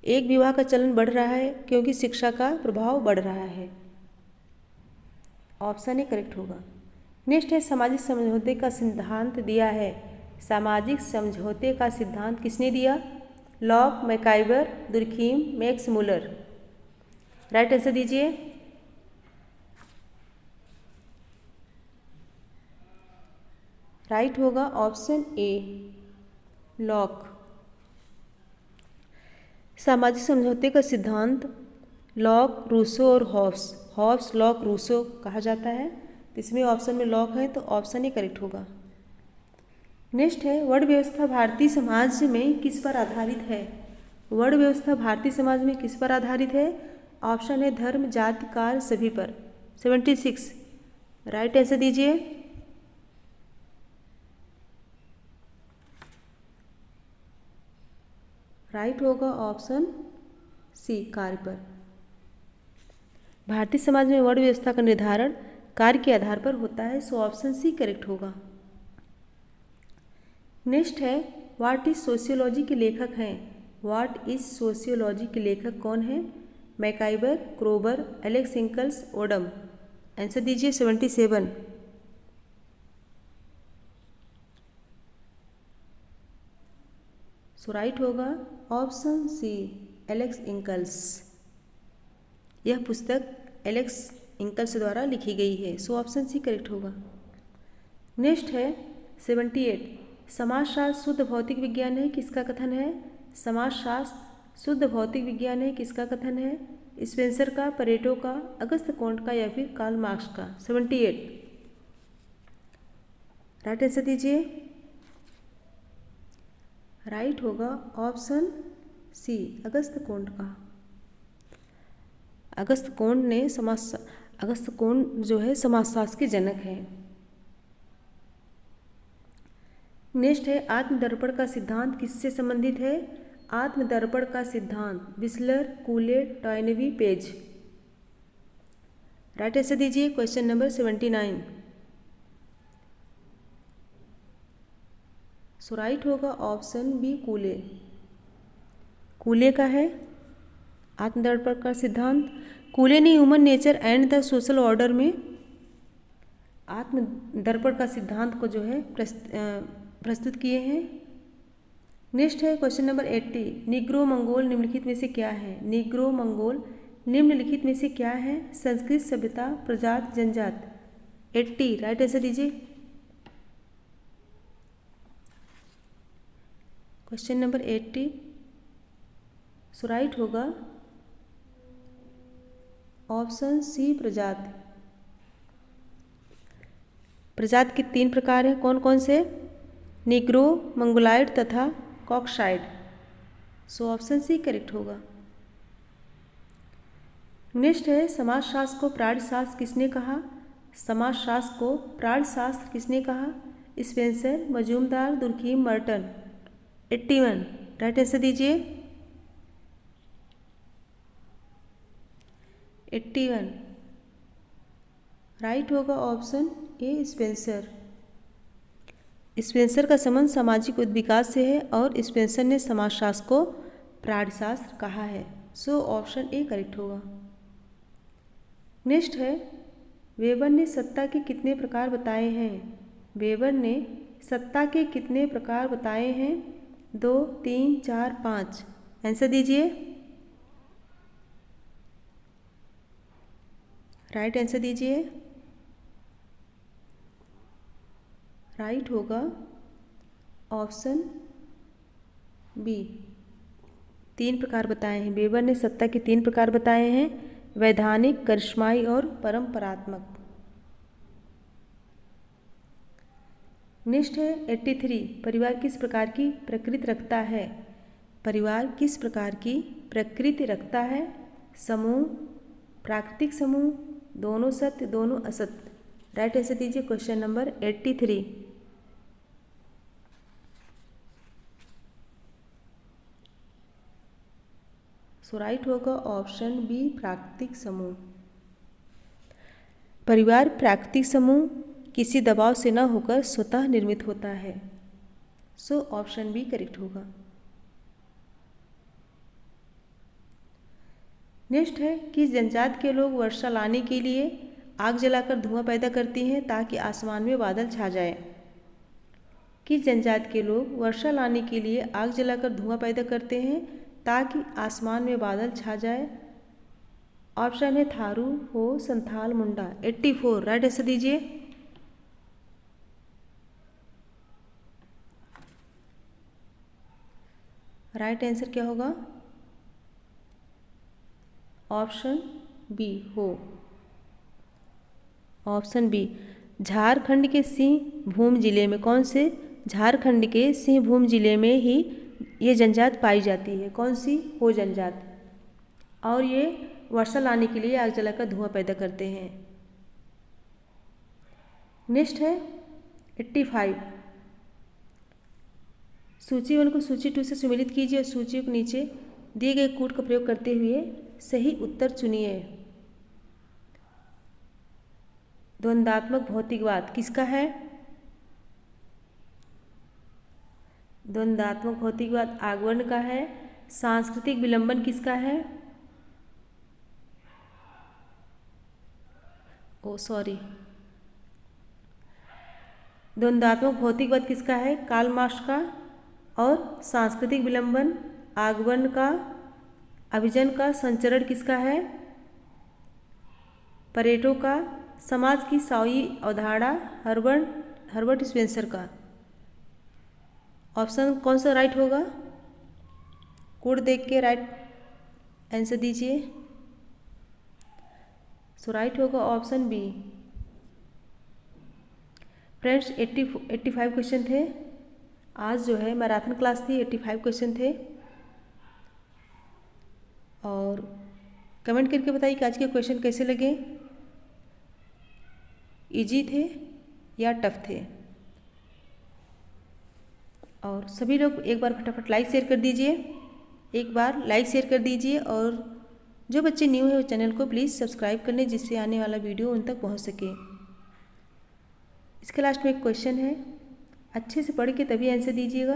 एक विवाह का चलन बढ़ रहा है क्योंकि शिक्षा का प्रभाव बढ़ रहा है। ऑप्शन ए करेक्ट होगा। नेक्स्ट है सामाजिक समझौते का सिद्धांत दिया है। सामाजिक समझौते का सिद्धांत किसने दिया। Lock, MacIver, Durkheim, Max Muller. Right answer दीजिए। राइट होगा ऑप्शन ए लॉक। सामाजिक समझौते का सिद्धांत लॉक, रूसो और हॉब्स, लॉक, रूसो कहा जाता है। इसमें ऑप्शन में लॉक है तो ऑप्शन ही करेक्ट होगा। नेक्स्ट है वर्ण व्यवस्था भारतीय समाज में किस पर आधारित है। वर्ण व्यवस्था भारतीय समाज में किस पर आधारित है। ऑप्शन है धर्म, जाति, काल, सभी पर। 76 राइट आंसर दीजिए। राइट होगा ऑप्शन सी कार्य पर। भारतीय समाज में वर्ण व्यवस्था का निर्धारण कार्य के आधार पर होता है, सो ऑप्शन सी करेक्ट होगा। नेक्स्ट है व्हाट इज सोशियोलॉजी के लेखक हैं। व्हाट इज सोशियोलॉजी के लेखक कौन है। मैकाइबर, क्रोबर, एलेक्स इंकल्स, ओडम। आंसर दीजिए। 77 सो राइट होगा ऑप्शन सी एलेक्स इंकल्स। यह पुस्तक एलेक्स इंकल्स द्वारा लिखी गई है, सो ऑप्शन सी करेक्ट होगा। नेक्स्ट है 78 समाजशास्त्र शुद्ध भौतिक विज्ञान है, किसका कथन है। समाजशास्त्र शुद्ध भौतिक विज्ञान है, किसका कथन है। स्पेंसर का, परेटो का, अगस्त कोंट का या फिर कार्ल मार्क्स का। 78 राइट आंसर दीजिए। राइट होगा ऑप्शन सी अगस्त कोंट का। अगस्त कोंट जो है समाजशास्त्र के जनक हैं। नेक्स्ट है आत्मदर्पण का सिद्धांत किससे संबंधित है? आत्मदर्पण का सिद्धांत Wissler, Cooley, Toynbee, Page. Right answer दीजिए क्वेश्चन नंबर 79। सो राइट होगा ऑप्शन बी कूले। कूले का है आत्मदर्पण का सिद्धांत। कूले ने human nature and the social order में आत्मदर्पण का सिद्धांत को जो है प्रस्तुत किए हैं। नेक्स्ट है क्वेश्चन नंबर 80। निग्रो मंगोल निम्नलिखित में से क्या है? निग्रो मंगोल निम्नलिखित में से क्या है? संस्कृत, सभ्यता, प्रजात, जनजात। 80 राइट आंसर दीजिए। क्वेश्चन नंबर 80 सो राइट होगा ऑप्शन सी प्रजात। प्रजात के 3 प्रकार हैं, कौन कौन से? निग्रो, मंगोलाइड तथा कॉकसाइड। सो ऑप्शन सी करेक्ट होगा। नेक्स्ट है समाजशास्त्र को प्राणीशास्त्र किसने कहा? समाजशास्त्र को प्राणीशास्त्र किसने कहा? Spencer, Majumdar, Durkheim, Merton. 81 right answer दीजिए। 81 राइट होगा ऑप्शन ए स्पेंसर। स्पेंसर का संबंध सामाजिक उद्विकास से है और स्पेंसर ने समाजशास्त्र को प्राणीशास्त्र कहा है। सो ऑप्शन ए करेक्ट होगा। नेक्स्ट है वेबर ने सत्ता के कितने प्रकार बताए हैं? वेबर ने सत्ता के कितने प्रकार बताए हैं? 2, 3, 4, 5। आंसर दीजिए। राइट आंसर दीजिए। राइट होगा ऑप्शन बी। 3 प्रकार बताए हैं। वेबर ने सत्ता के 3 प्रकार बताए हैं, वैधानिक, करिश्माई और परंपरात्मक। नेक्स्ट है 83। परिवार किस प्रकार की प्रकृति रखता है? परिवार किस प्रकार की प्रकृति रखता है? समूह, प्राकृतिक समूह, दोनों सत्य, दोनों असत्य। राइट आंसर दीजिए क्वेश्चन नंबर 83। सो राइट होगा ऑप्शन बी प्राकृतिक समूह। परिवार प्राकृतिक समूह किसी दबाव से न होकर स्वतः निर्मित होता है। सो ऑप्शन बी करेक्ट होगा। नेक्स्ट है किस जनजाति के लोग वर्षा लाने के लिए आग जलाकर धुआं पैदा करती हैं ताकि आसमान में बादल छा जाए? किस जनजाति के लोग वर्षा लाने के लिए आग जलाकर धुआं पैदा करते हैं ताकि आसमान में बादल छा जाए? ऑप्शन है थारू, हो, संथाल, मुंडा। 84 राइट आंसर दीजिए। राइट आंसर क्या होगा? Option B Ho. Option B. Jharkhand के सिंहभूम जिले में कौन से? झारखंड के सिंहभूम जिले में ही ये जनजात पाई जाती है। कौन सी? हो जनजात। और ये वर्षा लाने के लिए आग जलाकर धुआं पैदा करते हैं। नेक्स्ट है 85। सूची 1 को सूची 2 से सम्मिलित कीजिए और सूची को नीचे दिए गए कोड का प्रयोग करते हुए सही उत्तर चुनिए। द्वंद्वात्मक भौतिकवाद किसका है? द्वंद्वात्मक भौतिकवाद आगवर्ण का है। सांस्कृतिक विलंबन किसका है? द्वंद्वात्मक भौतिकवाद किसका है? कार्ल मार्क्स का। और सांस्कृतिक विलंबन आगमन का, अभिजन का, संचरण किसका है? परेटो का। समाज की साई अवधारणा हर्बर्ट स्पेंसर का। ऑप्शन कौन सा राइट होगा? कोड देख के राइट आंसर दीजिए। सो राइट होगा ऑप्शन बी। फ्रेंड्स 85 क्वेश्चन थे। आज जो है मैराथन क्लास थी, 85 क्वेश्चन थे। और कमेंट करके बताइए कि आज के क्वेश्चन कैसे लगे, इजी थे या टफ थे। और सभी लोग एक बार फटाफट लाइक शेयर कर दीजिए, एक बार लाइक शेयर कर दीजिए। और जो बच्चे न्यू है वो चैनल को प्लीज़ सब्सक्राइब कर लें, जिससे आने वाला वीडियो उन तक पहुंच सके। इसके लास्ट में एक क्वेश्चन है, अच्छे से पढ़ के तभी आंसर दीजिएगा।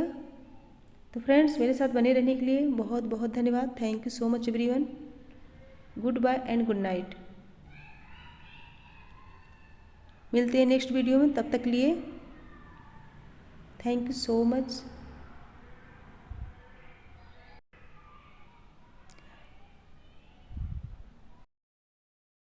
तो फ्रेंड्स, मेरे साथ बने रहने के लिए बहुत बहुत धन्यवाद। Thank you so much everyone. Good bye and good night. मिलते हैं नेक्स्ट वीडियो में, तब तक लिए थैंक यू सो मच।